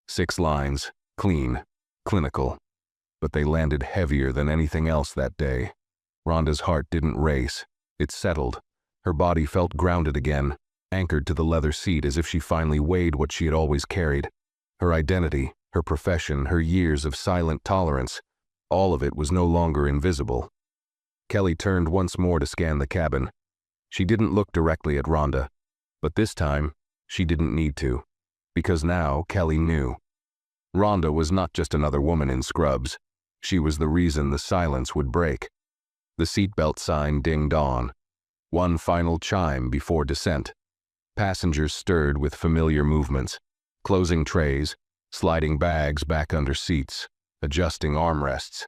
6 lines, clean, clinical. But they landed heavier than anything else that day. Rhonda's heart didn't race. It settled. Her body felt grounded again, anchored to the leather seat as if she finally weighed what she had always carried. Her identity, her profession, her years of silent tolerance, all of it was no longer invisible. Kelly turned once more to scan the cabin. She didn't look directly at Rhonda, but this time, she didn't need to, because now Kelly knew. Rhonda was not just another woman in scrubs. She was the reason the silence would break. The seatbelt sign dinged on. One final chime before descent. Passengers stirred with familiar movements, closing trays, sliding bags back under seats, adjusting armrests.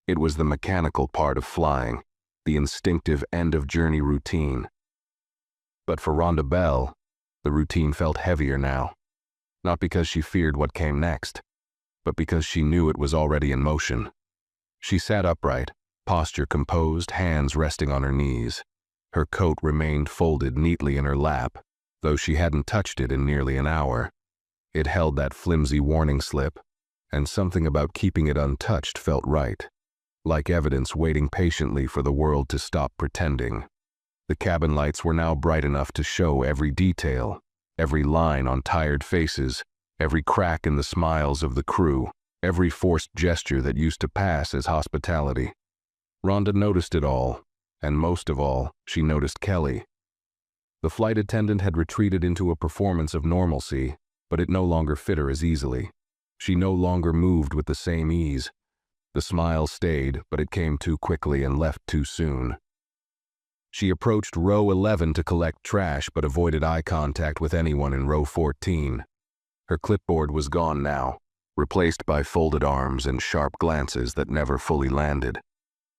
It was the mechanical part of flying, the instinctive end-of-journey routine. But for Rhonda Bell, the routine felt heavier now. Not because she feared what came next, but because she knew it was already in motion. She sat upright, posture composed, hands resting on her knees. Her coat remained folded neatly in her lap, though she hadn't touched it in nearly an hour. It held that flimsy warning slip, and something about keeping it untouched felt right, like evidence waiting patiently for the world to stop pretending. The cabin lights were now bright enough to show every detail, every line on tired faces, every crack in the smiles of the crew, every forced gesture that used to pass as hospitality. Rhonda noticed it all, and most of all, she noticed Kelly. The flight attendant had retreated into a performance of normalcy, but it no longer fit her as easily. She no longer moved with the same ease. The smile stayed, but it came too quickly and left too soon. She approached row 11 to collect trash but avoided eye contact with anyone in row 14. Her clipboard was gone now, replaced by folded arms and sharp glances that never fully landed.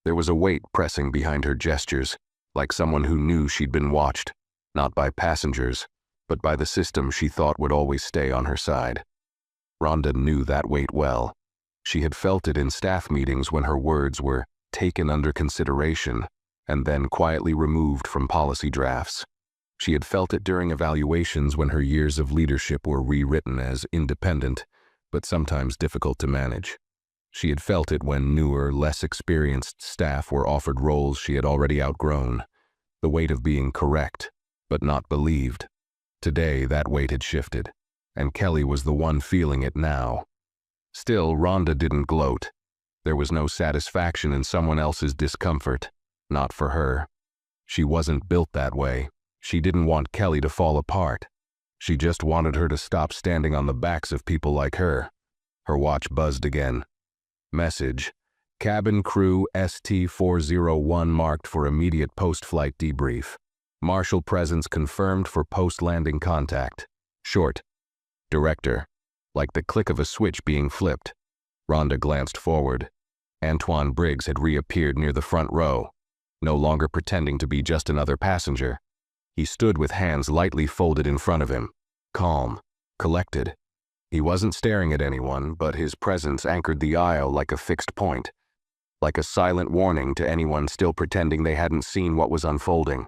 There was a weight pressing behind her gestures, like someone who knew she'd been watched, not by passengers, but by the system she thought would always stay on her side. Rhonda knew that weight well. She had felt it in staff meetings when her words were taken under consideration and then quietly removed from policy drafts. She had felt it during evaluations when her years of leadership were rewritten as independent, but sometimes difficult to manage. She had felt it when newer, less experienced staff were offered roles she had already outgrown, the weight of being correct, but not believed. Today, that weight had shifted, and Kelly was the one feeling it now. Still, Rhonda didn't gloat. There was no satisfaction in someone else's discomfort, not for her. She wasn't built that way. She didn't want Kelly to fall apart. She just wanted her to stop standing on the backs of people like her. Her watch buzzed again. Message: Cabin crew ST-401 marked for immediate post-flight debrief. Marshal presence confirmed for post-landing contact. Short. Director. Like the click of a switch being flipped. Rhonda glanced forward. Antoine Briggs had reappeared near the front row. no longer pretending to be just another passenger. He stood with hands lightly folded in front of him, calm, collected. He wasn't staring at anyone, but his presence anchored the aisle like a fixed point, like a silent warning to anyone still pretending they hadn't seen what was unfolding.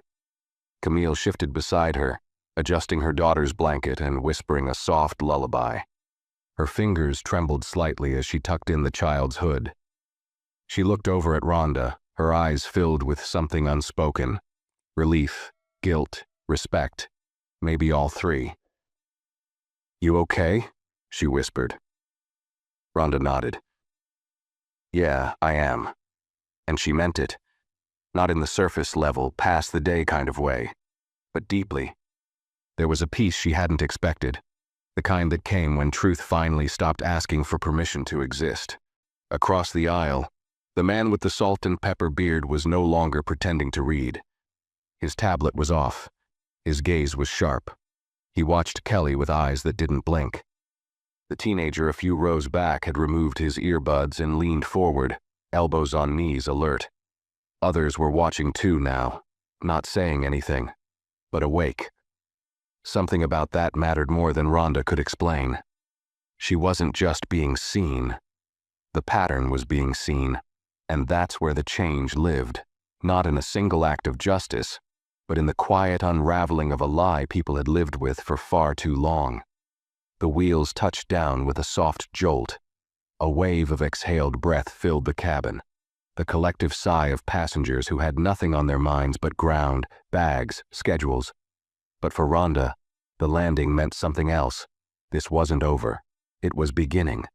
Camille shifted beside her, adjusting her daughter's blanket and whispering a soft lullaby. Her fingers trembled slightly as she tucked in the child's hood. She looked over at Rhonda, her eyes filled with something unspoken. Relief, guilt, respect, maybe all three. "You okay?" she whispered. Rhonda nodded. "Yeah, I am." And she meant it. Not in the surface level, pass the day kind of way, but deeply. There was a peace she hadn't expected, the kind that came when truth finally stopped asking for permission to exist. Across the aisle, the man with the salt and pepper beard was no longer pretending to read. His tablet was off. His gaze was sharp. He watched Kelly with eyes that didn't blink. The teenager a few rows back had removed his earbuds and leaned forward, elbows on knees, alert. Others were watching too now, not saying anything, but awake. Something about that mattered more than Rhonda could explain. She wasn't just being seen. The pattern was being seen, and that's where the change lived, not in a single act of justice, but in the quiet unraveling of a lie people had lived with for far too long. The wheels touched down with a soft jolt. A wave of exhaled breath filled the cabin, the collective sigh of passengers who had nothing on their minds but ground, bags, schedules. But for Rhonda, the landing meant something else. This wasn't over. It was beginning.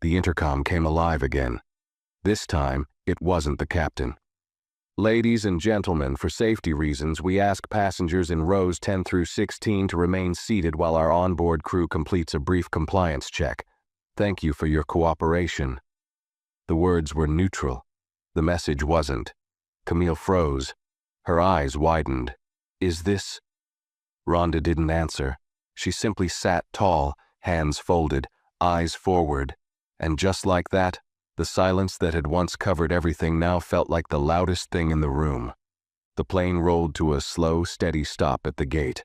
The intercom came alive again. This time, it wasn't the captain. "Ladies and gentlemen, for safety reasons, we ask passengers in rows 10 through 16 to remain seated while our onboard crew completes a brief compliance check. Thank you for your cooperation." The words were neutral. The message wasn't. Camille froze. Her eyes widened. "Is this?" Rhonda didn't answer. She simply sat tall, hands folded, eyes forward. And just like that, the silence that had once covered everything now felt like the loudest thing in the room. The plane rolled to a slow, steady stop at the gate.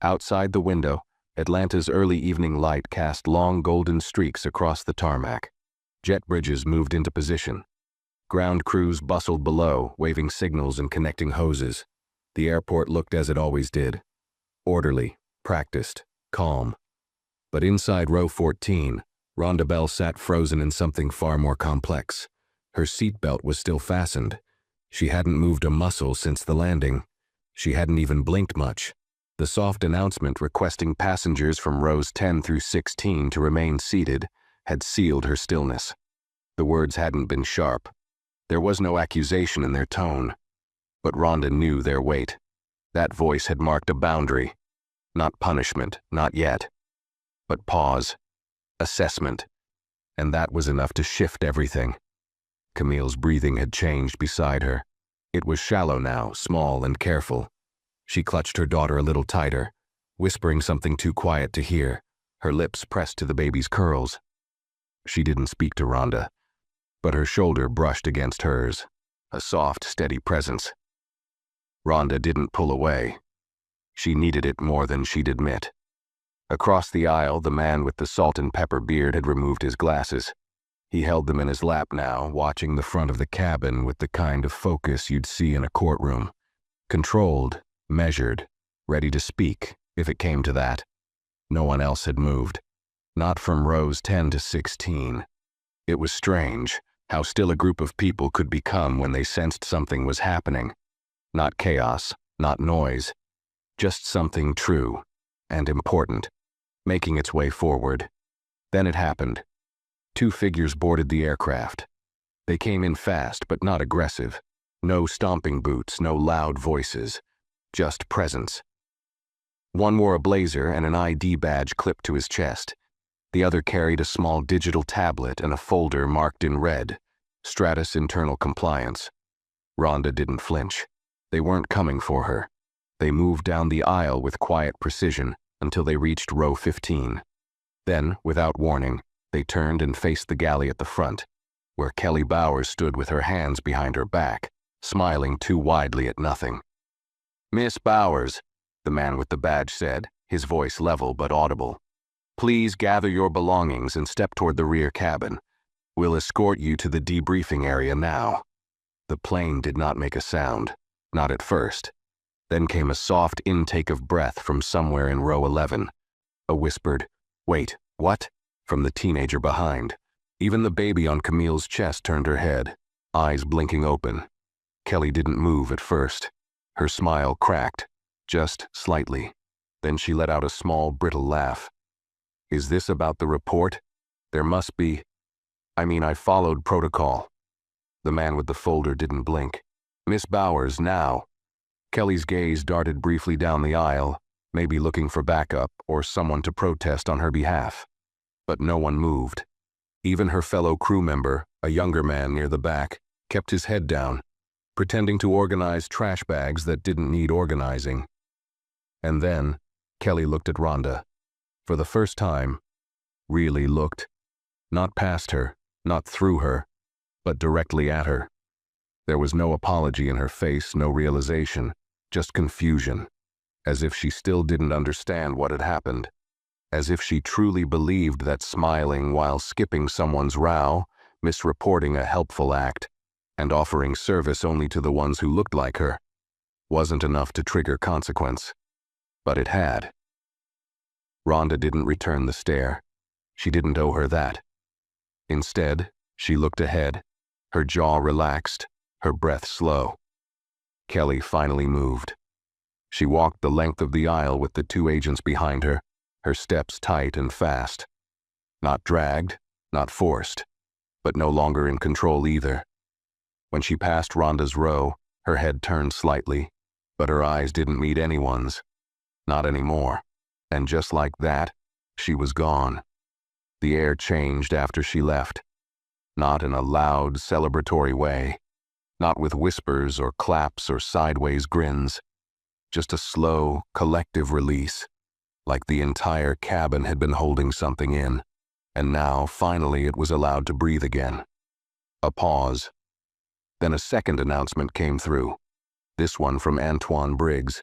Outside the window, Atlanta's early evening light cast long golden streaks across the tarmac. Jet bridges moved into position. Ground crews bustled below, waving signals and connecting hoses. The airport looked as it always did. Orderly, practiced, calm. But inside row 14, Rhonda Bell sat frozen in something far more complex. Her seatbelt was still fastened. She hadn't moved a muscle since the landing. She hadn't even blinked much. The soft announcement requesting passengers from rows 10 through 16 to remain seated had sealed her stillness. The words hadn't been sharp. There was no accusation in their tone. But Rhonda knew their weight. That voice had marked a boundary. Not punishment, not yet. But pause. Assessment. And that was enough to shift everything. Camille's breathing had changed beside her. It was shallow now, small and careful. She clutched her daughter a little tighter, whispering something too quiet to hear, her lips pressed to the baby's curls. She didn't speak to Rhonda, but her shoulder brushed against hers, a soft, steady presence. Rhonda didn't pull away. She needed it more than she'd admit. Across the aisle, the man with the salt and pepper beard had removed his glasses. He held them in his lap now, watching the front of the cabin with the kind of focus you'd see in a courtroom. Controlled, measured, ready to speak, if it came to that. No one else had moved. Not from rows 10 to 16. It was strange how still a group of people could become when they sensed something was happening. Not chaos, not noise. Just something true and important, making its way forward. Then it happened. Two figures boarded the aircraft. They came in fast, but not aggressive. No stomping boots, no loud voices. Just presence. One wore a blazer and an ID badge clipped to his chest. The other carried a small digital tablet and a folder marked in red, Stratus Internal Compliance. Rhonda didn't flinch. They weren't coming for her. They moved down the aisle with quiet precision until they reached row 15. Then, without warning, they turned and faced the galley at the front, where Kelly Bowers stood with her hands behind her back, smiling too widely at nothing. "Miss Bowers," the man with the badge said, his voice level but audible. "Please gather your belongings and step toward the rear cabin. We'll escort you to the debriefing area now." The plane did not make a sound, not at first. Then came a soft intake of breath from somewhere in row 11. A whispered, "Wait, what?" from the teenager behind. Even the baby on Camille's chest turned her head, eyes blinking open. Kelly didn't move at first. Her smile cracked, just slightly. Then she let out a small, brittle laugh. "Is this about the report? There must be. I followed protocol." The man with the folder didn't blink. "Miss Bowers, now." Kelly's gaze darted briefly down the aisle, maybe looking for backup or someone to protest on her behalf. But no one moved. Even her fellow crew member, a younger man near the back, kept his head down, pretending to organize trash bags that didn't need organizing. And then, Kelly looked at Rhonda. For the first time, really looked. Not past her, not through her, but directly at her. There was no apology in her face, no realization, just confusion, as if she still didn't understand what had happened, as if she truly believed that smiling while skipping someone's row, misreporting a helpful act, and offering service only to the ones who looked like her, wasn't enough to trigger consequence. But it had. Rhonda didn't return the stare. She didn't owe her that. Instead, she looked ahead, her jaw relaxed, her breath slow. Kelly finally moved. She walked the length of the aisle with the two agents behind her, her steps tight and fast. Not dragged, not forced, but no longer in control either. When she passed Rhonda's row, her head turned slightly, but her eyes didn't meet anyone's. Not anymore. And just like that, she was gone. The air changed after she left. Not in a loud, celebratory way. Not with whispers or claps or sideways grins. Just a slow, collective release. Like the entire cabin had been holding something in. And now, finally, it was allowed to breathe again. A pause. Then a second announcement came through. This one from Antoine Briggs.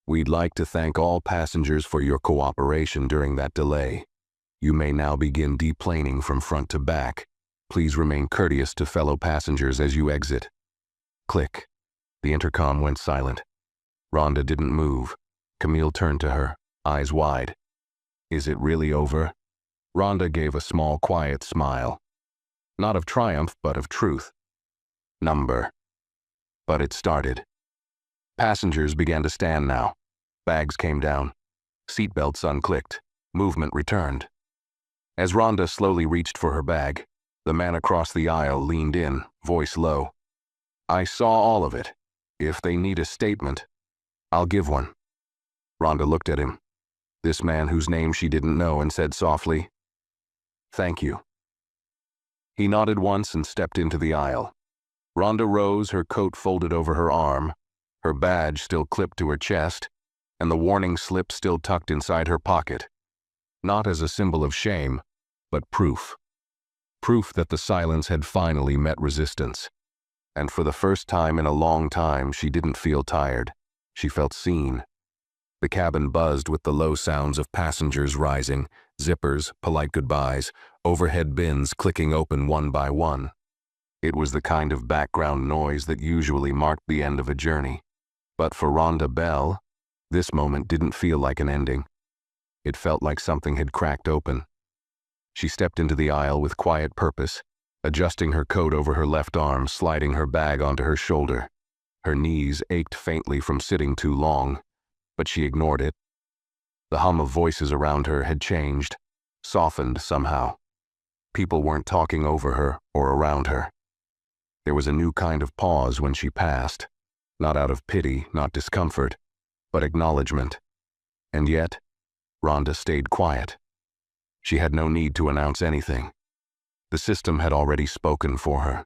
"We'd like to thank all passengers for your cooperation during that delay. You may now begin deplaning from front to back. Please remain courteous to fellow passengers as you exit." Click. The intercom went silent. Rhonda didn't move. Camille turned to her, eyes wide. "Is it really over?" Rhonda gave a small, quiet smile. Not of triumph, but of truth. Number. But it started. Passengers began to stand now. Bags came down. Seatbelts unclicked. Movement returned. As Rhonda slowly reached for her bag, the man across the aisle leaned in, voice low. "I saw all of it. If they need a statement, I'll give one." Rhonda looked at him, this man whose name she didn't know, and said softly, "Thank you." He nodded once and stepped into the aisle. Rhonda rose, her coat folded over her arm, her badge still clipped to her chest, and the warning slip still tucked inside her pocket. Not as a symbol of shame, but proof. Proof that the silence had finally met resistance. And for the first time in a long time, she didn't feel tired. She felt seen. The cabin buzzed with the low sounds of passengers rising, zippers, polite goodbyes, overhead bins clicking open one by one. It was the kind of background noise that usually marked the end of a journey. But for Rhonda Bell, this moment didn't feel like an ending. It felt like something had cracked open. She stepped into the aisle with quiet purpose, adjusting her coat over her left arm, sliding her bag onto her shoulder. Her knees ached faintly from sitting too long, but she ignored it. The hum of voices around her had changed, softened somehow. People weren't talking over her or around her. There was a new kind of pause when she passed, not out of pity, not discomfort, but acknowledgement. And yet, Rhonda stayed quiet. She had no need to announce anything. The system had already spoken for her.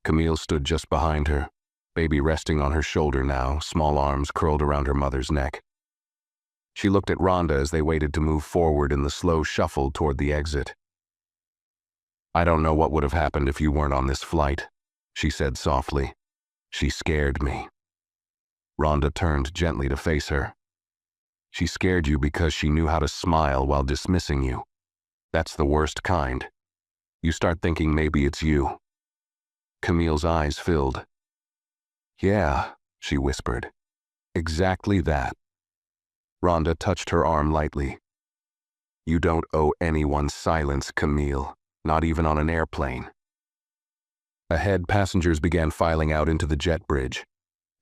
Camille stood just behind her, baby resting on her shoulder now, small arms curled around her mother's neck. She looked at Rhonda as they waited to move forward in the slow shuffle toward the exit. "I don't know what would have happened if you weren't on this flight," she said softly. She scared me. Rhonda turned gently to face her. She scared you because she knew how to smile while dismissing you. That's the worst kind. You start thinking maybe it's you. Camille's eyes filled. Yeah, she whispered. Exactly that. Rhonda touched her arm lightly. You don't owe anyone silence, Camille, not even on an airplane. Ahead, passengers began filing out into the jet bridge.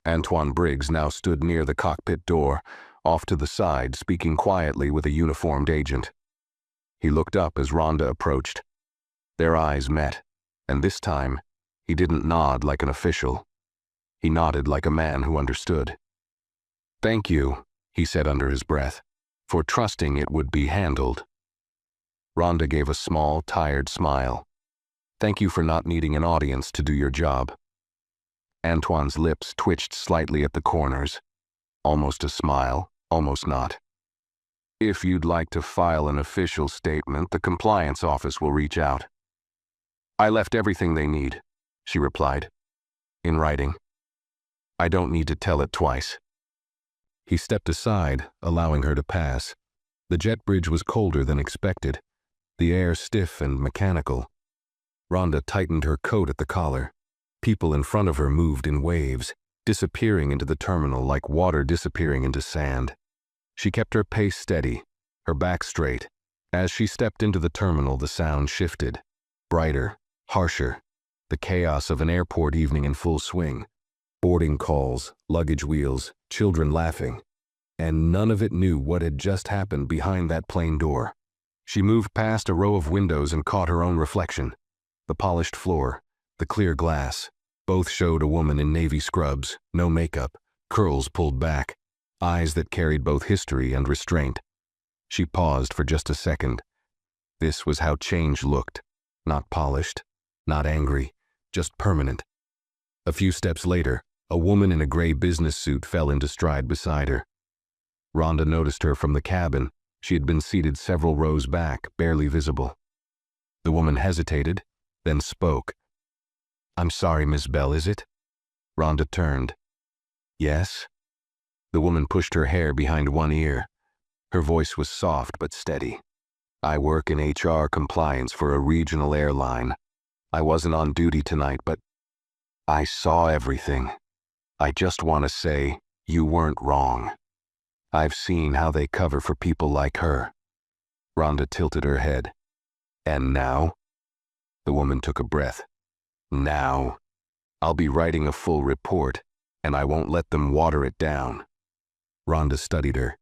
Antoine Briggs now stood near the cockpit door, off to the side, speaking quietly with a uniformed agent. He looked up as Rhonda approached. Their eyes met, and this time, he didn't nod like an official. He nodded like a man who understood. Thank you, he said under his breath, for trusting it would be handled. Rhonda gave a small, tired smile. Thank you for not needing an audience to do your job. Antoine's lips twitched slightly at the corners. Almost a smile, almost not. If you'd like to file an official statement, the compliance office will reach out. I left everything they need, she replied. In writing. I don't need to tell it twice. He stepped aside, allowing her to pass. The jet bridge was colder than expected, the air stiff and mechanical. Rhonda tightened her coat at the collar. People in front of her moved in waves, disappearing into the terminal like water disappearing into sand. She kept her pace steady, her back straight. As she stepped into the terminal, the sound shifted. Brighter, harsher, the chaos of an airport evening in full swing. Boarding calls, luggage wheels, children laughing. And none of it knew what had just happened behind that plane door. She moved past a row of windows and caught her own reflection. The polished floor, the clear glass, both showed a woman in navy scrubs, no makeup, curls pulled back, eyes that carried both history and restraint. She paused for just a second. This was how change looked. Not polished, not angry, just permanent. A few steps later, a woman in a gray business suit fell into stride beside her. Rhonda noticed her from the cabin. She had been seated several rows back, barely visible. The woman hesitated, then spoke. I'm sorry, Miss Bell, is it? Rhonda turned. Yes? The woman pushed her hair behind one ear. Her voice was soft but steady. I work in HR compliance for a regional airline. I wasn't on duty tonight, but I saw everything. I just want to say, you weren't wrong. I've seen how they cover for people like her. Rhonda tilted her head. And now? The woman took a breath. Now, I'll be writing a full report, and I won't let them water it down. Rhonda studied her.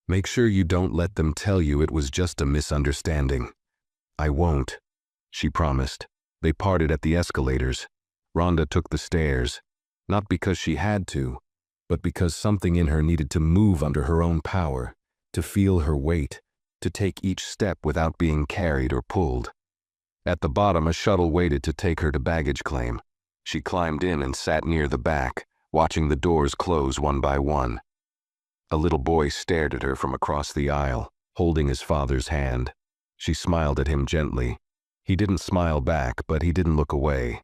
Make sure you don't let them tell you it was just a misunderstanding. I won't, she promised. They parted at the escalators. Rhonda took the stairs, not because she had to, but because something in her needed to move under her own power, to feel her weight, to take each step without being carried or pulled. At the bottom, a shuttle waited to take her to baggage claim. She climbed in and sat near the back, watching the doors close one by one. A little boy stared at her from across the aisle, holding his father's hand. She smiled at him gently. He didn't smile back, but he didn't look away.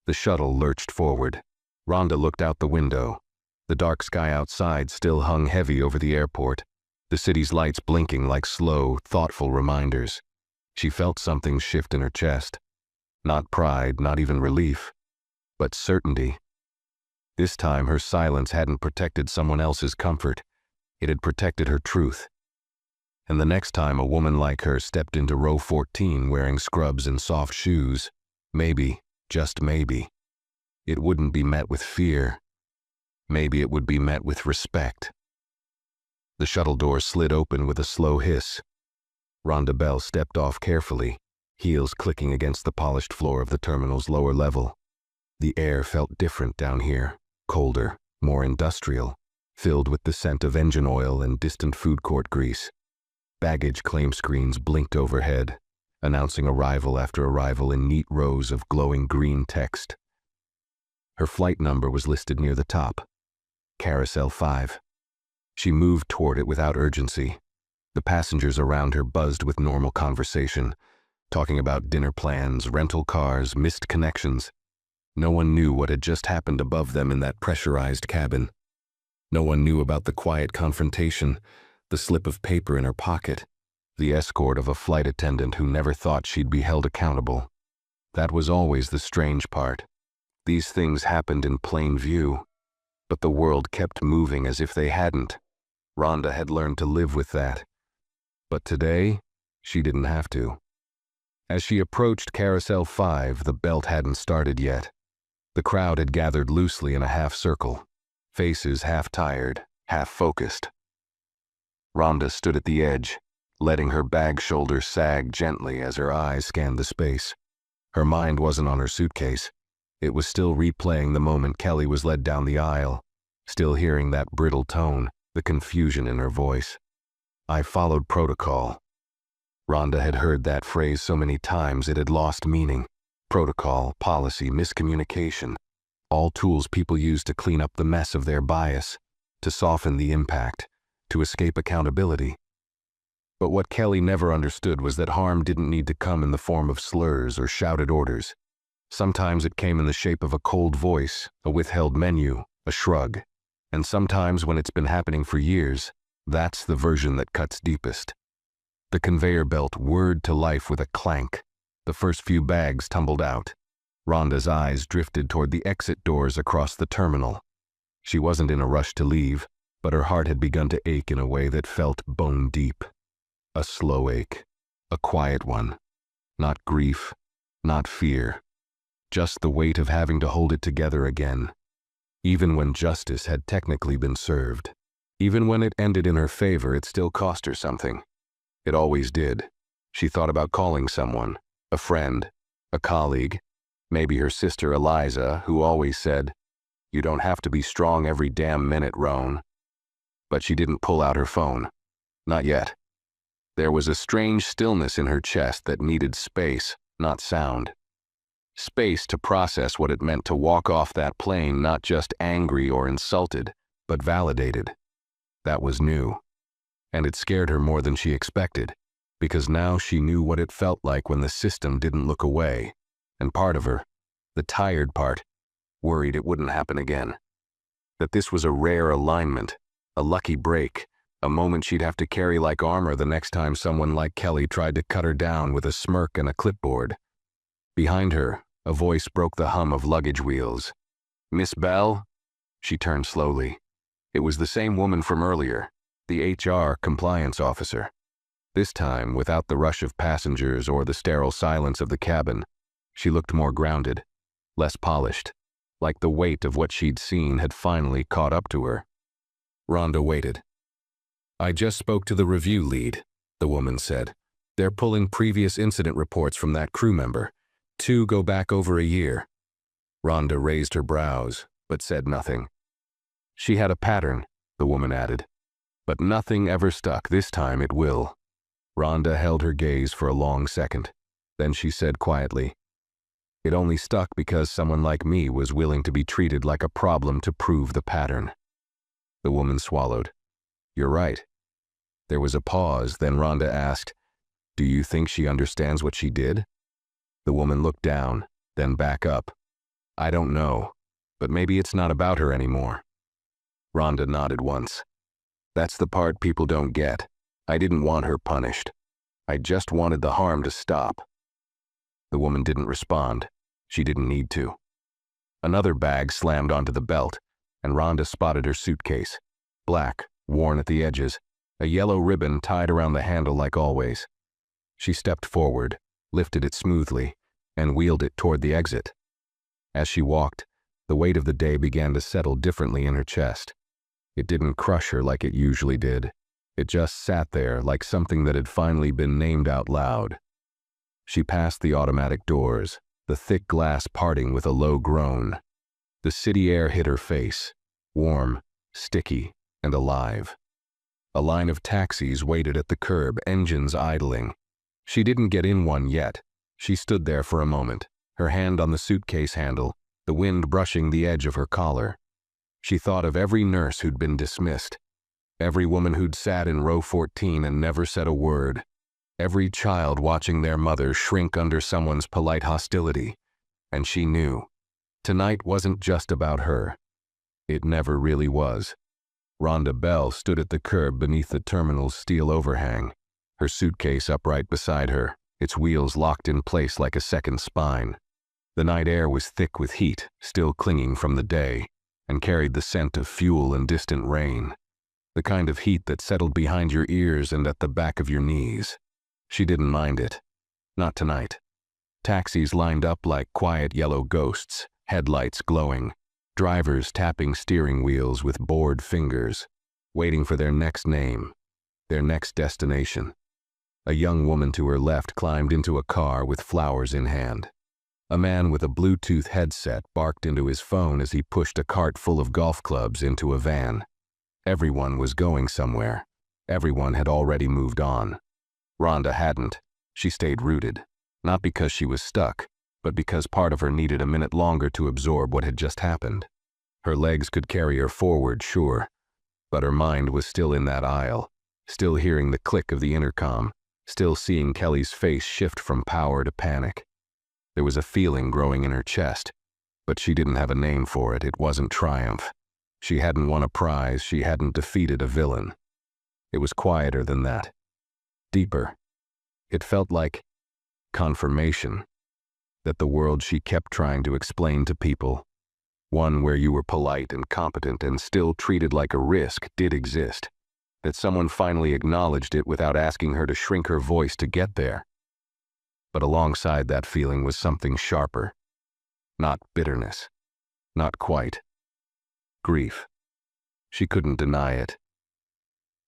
The shuttle lurched forward. Rhonda looked out the window. The dark sky outside still hung heavy over the airport, the city's lights blinking like slow, thoughtful reminders. She felt something shift in her chest. Not pride, not even relief, but certainty. This time her silence hadn't protected someone else's comfort. It had protected her truth. And the next time a woman like her stepped into row 14 wearing scrubs and soft shoes, maybe, just maybe, it wouldn't be met with fear. Maybe it would be met with respect. The shuttle door slid open with a slow hiss. Rhonda Bell stepped off carefully, heels clicking against the polished floor of the terminal's lower level. The air felt different down here, colder, more industrial, filled with the scent of engine oil and distant food court grease. Baggage claim screens blinked overhead, announcing arrival after arrival in neat rows of glowing green text. Her flight number was listed near the top, Carousel 5. She moved toward it without urgency. The passengers around her buzzed with normal conversation, talking about dinner plans, rental cars, missed connections. No one knew what had just happened above them in that pressurized cabin. No one knew about the quiet confrontation, the slip of paper in her pocket, the escort of a flight attendant who never thought she'd be held accountable. That was always the strange part. These things happened in plain view, but the world kept moving as if they hadn't. Rhonda had learned to live with that. But today, she didn't have to. As she approached Carousel 5, the belt hadn't started yet. The crowd had gathered loosely in a half circle, faces half tired, half focused. Rhonda stood at the edge, letting her bag shoulders sag gently as her eyes scanned the space. Her mind wasn't on her suitcase. It was still replaying the moment Kelly was led down the aisle, still hearing that brittle tone, the confusion in her voice. "I followed protocol." Rhonda had heard that phrase so many times it had lost meaning. Protocol, policy, miscommunication, all tools people use to clean up the mess of their bias, to soften the impact, to escape accountability. But what Kelly never understood was that harm didn't need to come in the form of slurs or shouted orders. Sometimes it came in the shape of a cold voice, a withheld menu, a shrug. And sometimes, when it's been happening for years, that's the version that cuts deepest. The conveyor belt whirred to life with a clank. The first few bags tumbled out. Rhonda's eyes drifted toward the exit doors across the terminal. She wasn't in a rush to leave, but her heart had begun to ache in a way that felt bone deep. A slow ache, a quiet one. Not grief, not fear. Just the weight of having to hold it together again. Even when justice had technically been served. Even when it ended in her favor, it still cost her something. It always did. She thought about calling someone, a friend, a colleague, maybe her sister Eliza, who always said, "You don't have to be strong every damn minute, Roan." But she didn't pull out her phone. Not yet. There was a strange stillness in her chest that needed space, not sound. Space to process what it meant to walk off that plane not just angry or insulted, but validated. That was new. And it scared her more than she expected, because now she knew what it felt like when the system didn't look away, and part of her, the tired part, worried it wouldn't happen again. That this was a rare alignment, a lucky break, a moment she'd have to carry like armor the next time someone like Kelly tried to cut her down with a smirk and a clipboard. Behind her, a voice broke the hum of luggage wheels. "Miss Bell?" She turned slowly. It was the same woman from earlier, the HR compliance officer. This time, without the rush of passengers or the sterile silence of the cabin, she looked more grounded, less polished, like the weight of what she'd seen had finally caught up to her. Rhonda waited. "I just spoke to the review lead," the woman said. "They're pulling previous incident reports from that crew member. 2 go back over a year." Rhonda raised her brows, but said nothing. "She had a pattern," the woman added. "But nothing ever stuck. This time it will." Rhonda held her gaze for a long second. Then she said quietly, "It only stuck because someone like me was willing to be treated like a problem to prove the pattern." The woman swallowed. "You're right." There was a pause, then Rhonda asked, "Do you think she understands what she did?" The woman looked down, then back up. "I don't know, but maybe it's not about her anymore." Rhonda nodded once. "That's the part people don't get. I didn't want her punished. I just wanted the harm to stop." The woman didn't respond. She didn't need to. Another bag slammed onto the belt, and Rhonda spotted her suitcase. Black, worn at the edges, a yellow ribbon tied around the handle like always. She stepped forward, lifted it smoothly, and wheeled it toward the exit. As she walked, the weight of the day began to settle differently in her chest. It didn't crush her like it usually did. It just sat there like something that had finally been named out loud. She passed the automatic doors, the thick glass parting with a low groan. The city air hit her face, warm, sticky, and alive. A line of taxis waited at the curb, engines idling. She didn't get in one yet. She stood there for a moment, her hand on the suitcase handle, the wind brushing the edge of her collar. She thought of every nurse who'd been dismissed, every woman who'd sat in row 14 and never said a word, every child watching their mother shrink under someone's polite hostility. And she knew Tonight wasn't just about her. It never really was. Rhonda Bell stood at the curb beneath the terminal's steel overhang, her suitcase upright beside her, its wheels locked in place like a second spine. The night air was thick with heat, still clinging from the day, and carried the scent of fuel and distant rain. The kind of heat that settled behind your ears and at the back of your knees. She didn't mind it. Not tonight. Taxis lined up like quiet yellow ghosts, headlights glowing, drivers tapping steering wheels with bored fingers, waiting for their next name, their next destination. A young woman to her left climbed into a car with flowers in hand. A man with a Bluetooth headset barked into his phone as he pushed a cart full of golf clubs into a van. Everyone was going somewhere. Everyone had already moved on. Rhonda hadn't. She stayed rooted, not because she was stuck, but because part of her needed a minute longer to absorb what had just happened. Her legs could carry her forward, sure, but her mind was still in that aisle, still hearing the click of the intercom, still seeing Kelly's face shift from power to panic. There was a feeling growing in her chest, but she didn't have a name for it. It wasn't triumph. She hadn't won a prize. She hadn't defeated a villain. It was quieter than that. Deeper. It felt like confirmation that the world she kept trying to explain to people, one where you were polite and competent and still treated like a risk, did exist. That someone finally acknowledged it without asking her to shrink her voice to get there. But alongside that feeling was something sharper. Not bitterness. Not quite. Grief. She couldn't deny it.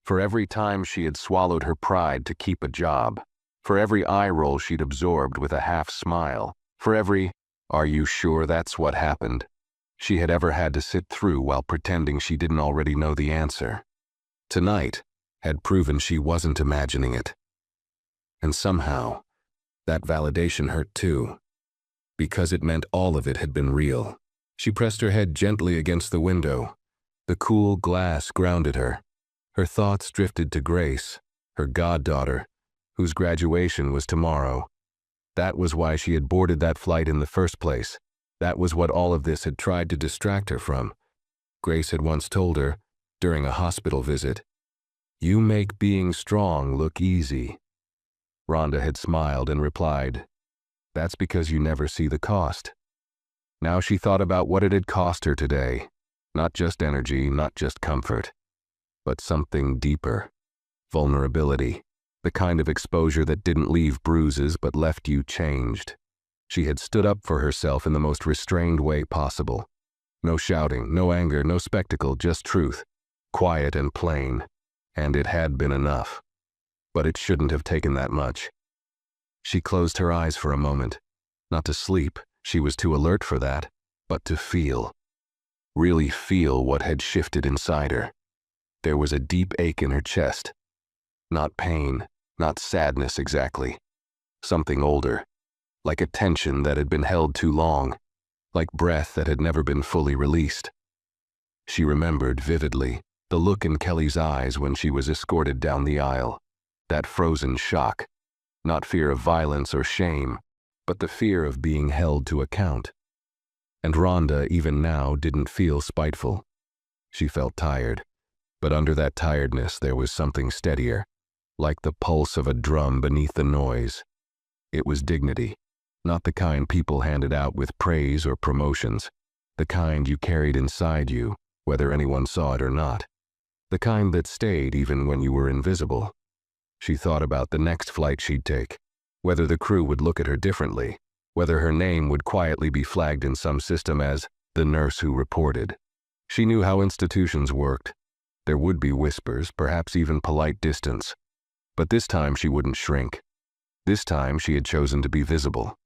For every time she had swallowed her pride to keep a job, for every eye roll she'd absorbed with a half smile, for every, "Are you sure that's what happened?" she had ever had to sit through while pretending she didn't already know the answer. Tonight had proven she wasn't imagining it. And somehow, that validation hurt too, because it meant all of it had been real. She pressed her head gently against the window. The cool glass grounded her. Her thoughts drifted to Grace, her goddaughter, whose graduation was tomorrow. That was why she had boarded that flight in the first place. That was what all of this had tried to distract her from. Grace had once told her, during a hospital visit, "You make being strong look easy." Rhonda had smiled and replied, "That's because you never see the cost." Now she thought about what it had cost her today. Not just energy, not just comfort, but something deeper. Vulnerability. The kind of exposure that didn't leave bruises but left you changed. She had stood up for herself in the most restrained way possible. No shouting, no anger, no spectacle, just truth. Quiet and plain. And it had been enough. But it shouldn't have taken that much. She closed her eyes for a moment. Not to sleep, she was too alert for that, but to feel. Really feel what had shifted inside her. There was a deep ache in her chest. Not pain, not sadness exactly. Something older. Like a tension that had been held too long. Like breath that had never been fully released. She remembered vividly the look in Kelly's eyes when she was escorted down the aisle. That frozen shock. Not fear of violence or shame, but the fear of being held to account. And Rhonda, even now, didn't feel spiteful. She felt tired, but under that tiredness there was something steadier, like the pulse of a drum beneath the noise. It was dignity, not the kind people handed out with praise or promotions, the kind you carried inside you, whether anyone saw it or not, the kind that stayed even when you were invisible. She thought about the next flight she'd take, whether the crew would look at her differently, whether her name would quietly be flagged in some system as the nurse who reported. She knew how institutions worked. There would be whispers, perhaps even polite distance. But this time she wouldn't shrink. This time she had chosen to be visible.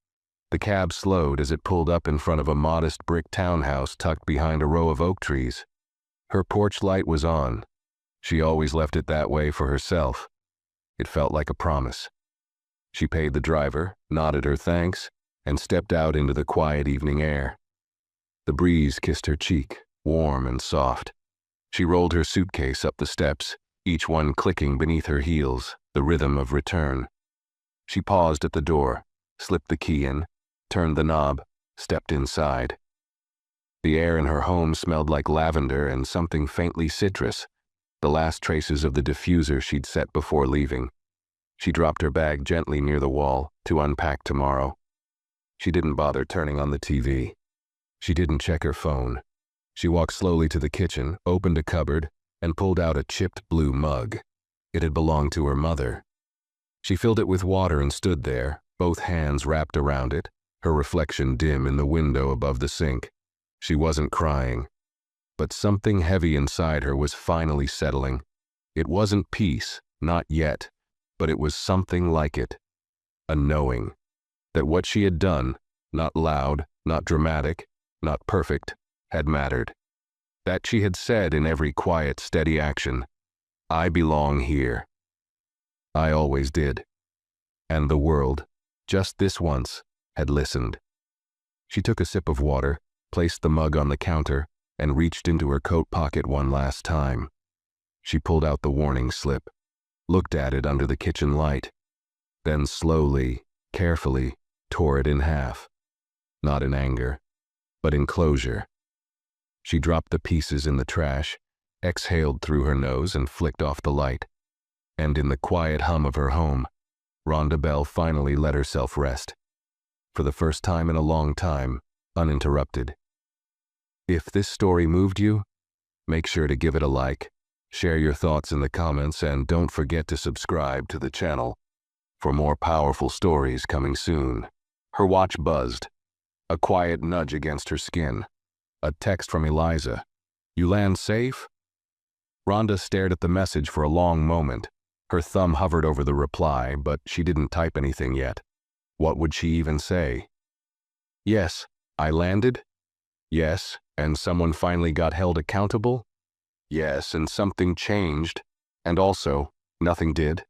The cab slowed as it pulled up in front of a modest brick townhouse tucked behind a row of oak trees. Her porch light was on. She always left it that way for herself. It felt like a promise. She paid the driver, nodded her thanks, and stepped out into the quiet evening air. The breeze kissed her cheek, warm and soft. She rolled her suitcase up the steps, each one clicking beneath her heels, the rhythm of return. She paused at the door, slipped the key in, turned the knob, stepped inside. The air in her home smelled like lavender and something faintly citrus, the last traces of the diffuser she'd set before leaving. She dropped her bag gently near the wall to unpack tomorrow. She didn't bother turning on the TV. She didn't check her phone. She walked slowly to the kitchen, opened a cupboard, and pulled out a chipped blue mug. It had belonged to her mother. She filled it with water and stood there, both hands wrapped around it, her reflection dim in the window above the sink. She wasn't crying, but something heavy inside her was finally settling. It wasn't peace, not yet, but it was something like it. A knowing that what she had done, not loud, not dramatic, not perfect, had mattered. That she had said in every quiet, steady action, "I belong here." I always did. And the world, just this once, had listened. She took a sip of water, placed the mug on the counter, and reached into her coat pocket one last time. She pulled out the warning slip, looked at it under the kitchen light, then slowly, carefully, tore it in half. Not in anger, but in closure. She dropped the pieces in the trash, exhaled through her nose and flicked off the light. And in the quiet hum of her home, Rhonda Bell finally let herself rest. For the first time in a long time, uninterrupted. If this story moved you, make sure to give it a like, share your thoughts in the comments, and don't forget to subscribe to the channel for more powerful stories coming soon. Her watch buzzed. A quiet nudge against her skin. A text from Eliza. "You land safe?" Rhonda stared at the message for a long moment. Her thumb hovered over the reply, but she didn't type anything yet. What would she even say? "Yes, I landed." "Yes, and someone finally got held accountable." "Yes, and something changed." And also, nothing did.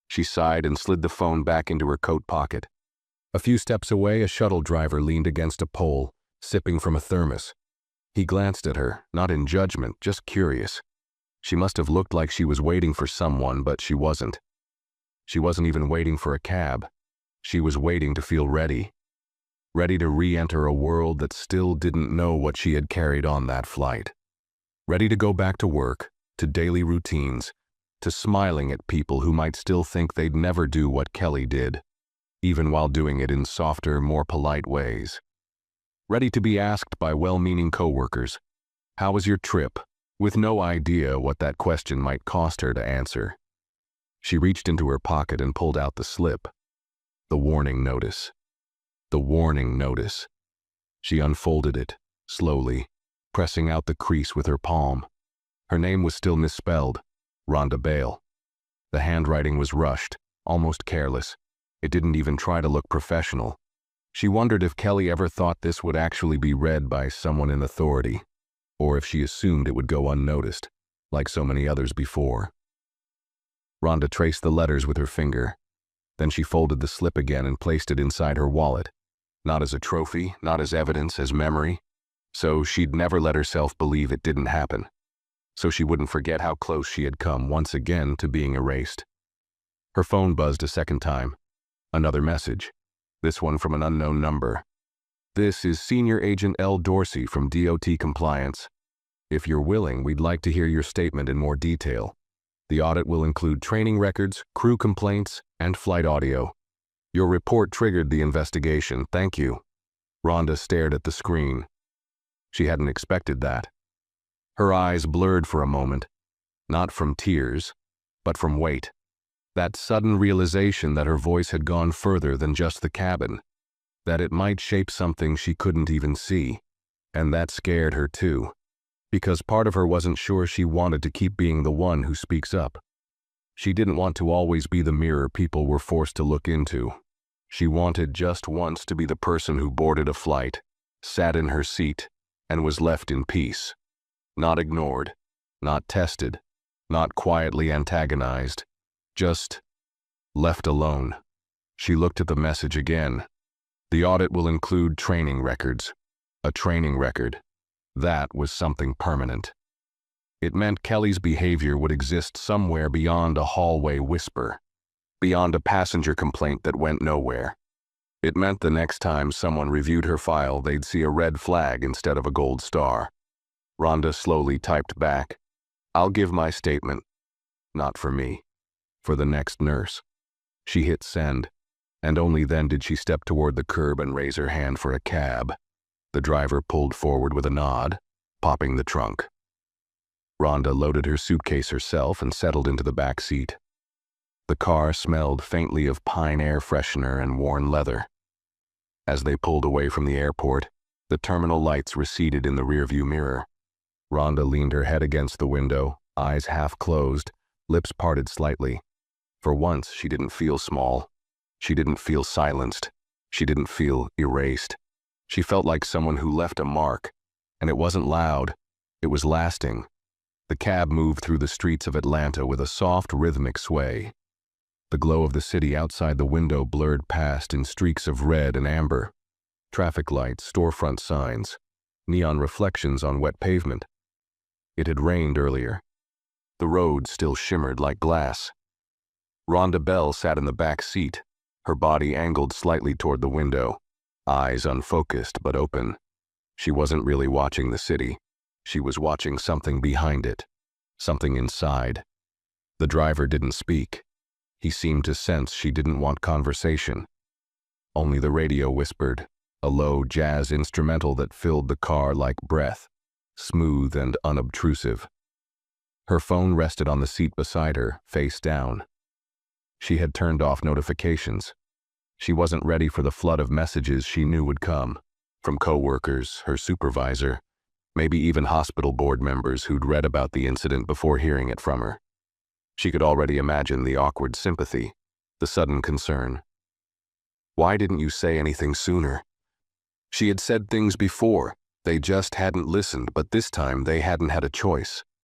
She sighed and slid the phone back into her coat pocket. A few steps away, a shuttle driver leaned against a pole, sipping from a thermos. He glanced at her, not in judgment, just curious. She must have looked like she was waiting for someone, but she wasn't. She wasn't even waiting for a cab. She was waiting to feel ready. Ready to re-enter a world that still didn't know what she had carried on that flight. Ready to go back to work, to daily routines, to smiling at people who might still think they'd never do what Kelly did, even while doing it in softer, more polite ways. Ready to be asked by well-meaning coworkers, "How was your trip?" with no idea what that question might cost her to answer. She reached into her pocket and pulled out the slip. The warning notice. The warning notice. She unfolded it, slowly, pressing out the crease with her palm. Her name was still misspelled, Rhonda Bale. The handwriting was rushed, almost careless. It didn't even try to look professional. She wondered if Kelly ever thought this would actually be read by someone in authority, or if she assumed it would go unnoticed, like so many others before. Rhonda traced the letters with her finger. Then she folded the slip again and placed it inside her wallet. Not as a trophy, not as evidence, as memory. So she'd never let herself believe it didn't happen. So she wouldn't forget how close she had come once again to being erased. Her phone buzzed a second time. Another message. This one from an unknown number. "This is Senior Agent L. Dorsey from DOT Compliance. If you're willing, we'd like to hear your statement in more detail. The audit will include training records, crew complaints, and flight audio. Your report triggered the investigation. Thank you." Rhonda stared at the screen. She hadn't expected that. Her eyes blurred for a moment, not from tears, but from weight. That sudden realization that her voice had gone further than just the cabin, that it might shape something she couldn't even see. And that scared her too, because part of her wasn't sure she wanted to keep being the one who speaks up. She didn't want to always be the mirror people were forced to look into. She wanted just once to be the person who boarded a flight, sat in her seat, and was left in peace. Not ignored, not tested, not quietly antagonized, just left alone. She looked at the message again. The audit will include training records. A training record. That was something permanent. It meant Kelly's behavior would exist somewhere beyond a hallway whisper, beyond a passenger complaint that went nowhere. It meant the next time someone reviewed her file, they'd see a red flag instead of a gold star. Rhonda slowly typed back, "I'll give my statement. Not for me. For the next nurse." She hit send, and only then did she step toward the curb and raise her hand for a cab. The driver pulled forward with a nod, popping the trunk. Rhonda loaded her suitcase herself and settled into the back seat. The car smelled faintly of pine air freshener and worn leather. As they pulled away from the airport, the terminal lights receded in the rearview mirror. Rhonda leaned her head against the window, eyes half closed, lips parted slightly. For once, she didn't feel small. She didn't feel silenced. She didn't feel erased. She felt like someone who left a mark, and it wasn't loud. It was lasting. The cab moved through the streets of Atlanta with a soft, rhythmic sway. The glow of the city outside the window blurred past in streaks of red and amber. Traffic lights, storefront signs, neon reflections on wet pavement. It had rained earlier. The road still shimmered like glass. Rhonda Bell sat in the back seat, her body angled slightly toward the window, eyes unfocused but open. She wasn't really watching the city. She was watching something behind it, something inside. The driver didn't speak. He seemed to sense she didn't want conversation. Only the radio whispered, a low jazz instrumental that filled the car like breath, smooth and unobtrusive. Her phone rested on the seat beside her, face down. She had turned off notifications. She wasn't ready for the flood of messages she knew would come, from coworkers, her supervisor, maybe even hospital board members who'd read about the incident before hearing it from her. She could already imagine the awkward sympathy, the sudden concern. Why didn't you say anything sooner? She had said things before. They just hadn't listened, but this time they hadn't had a choice.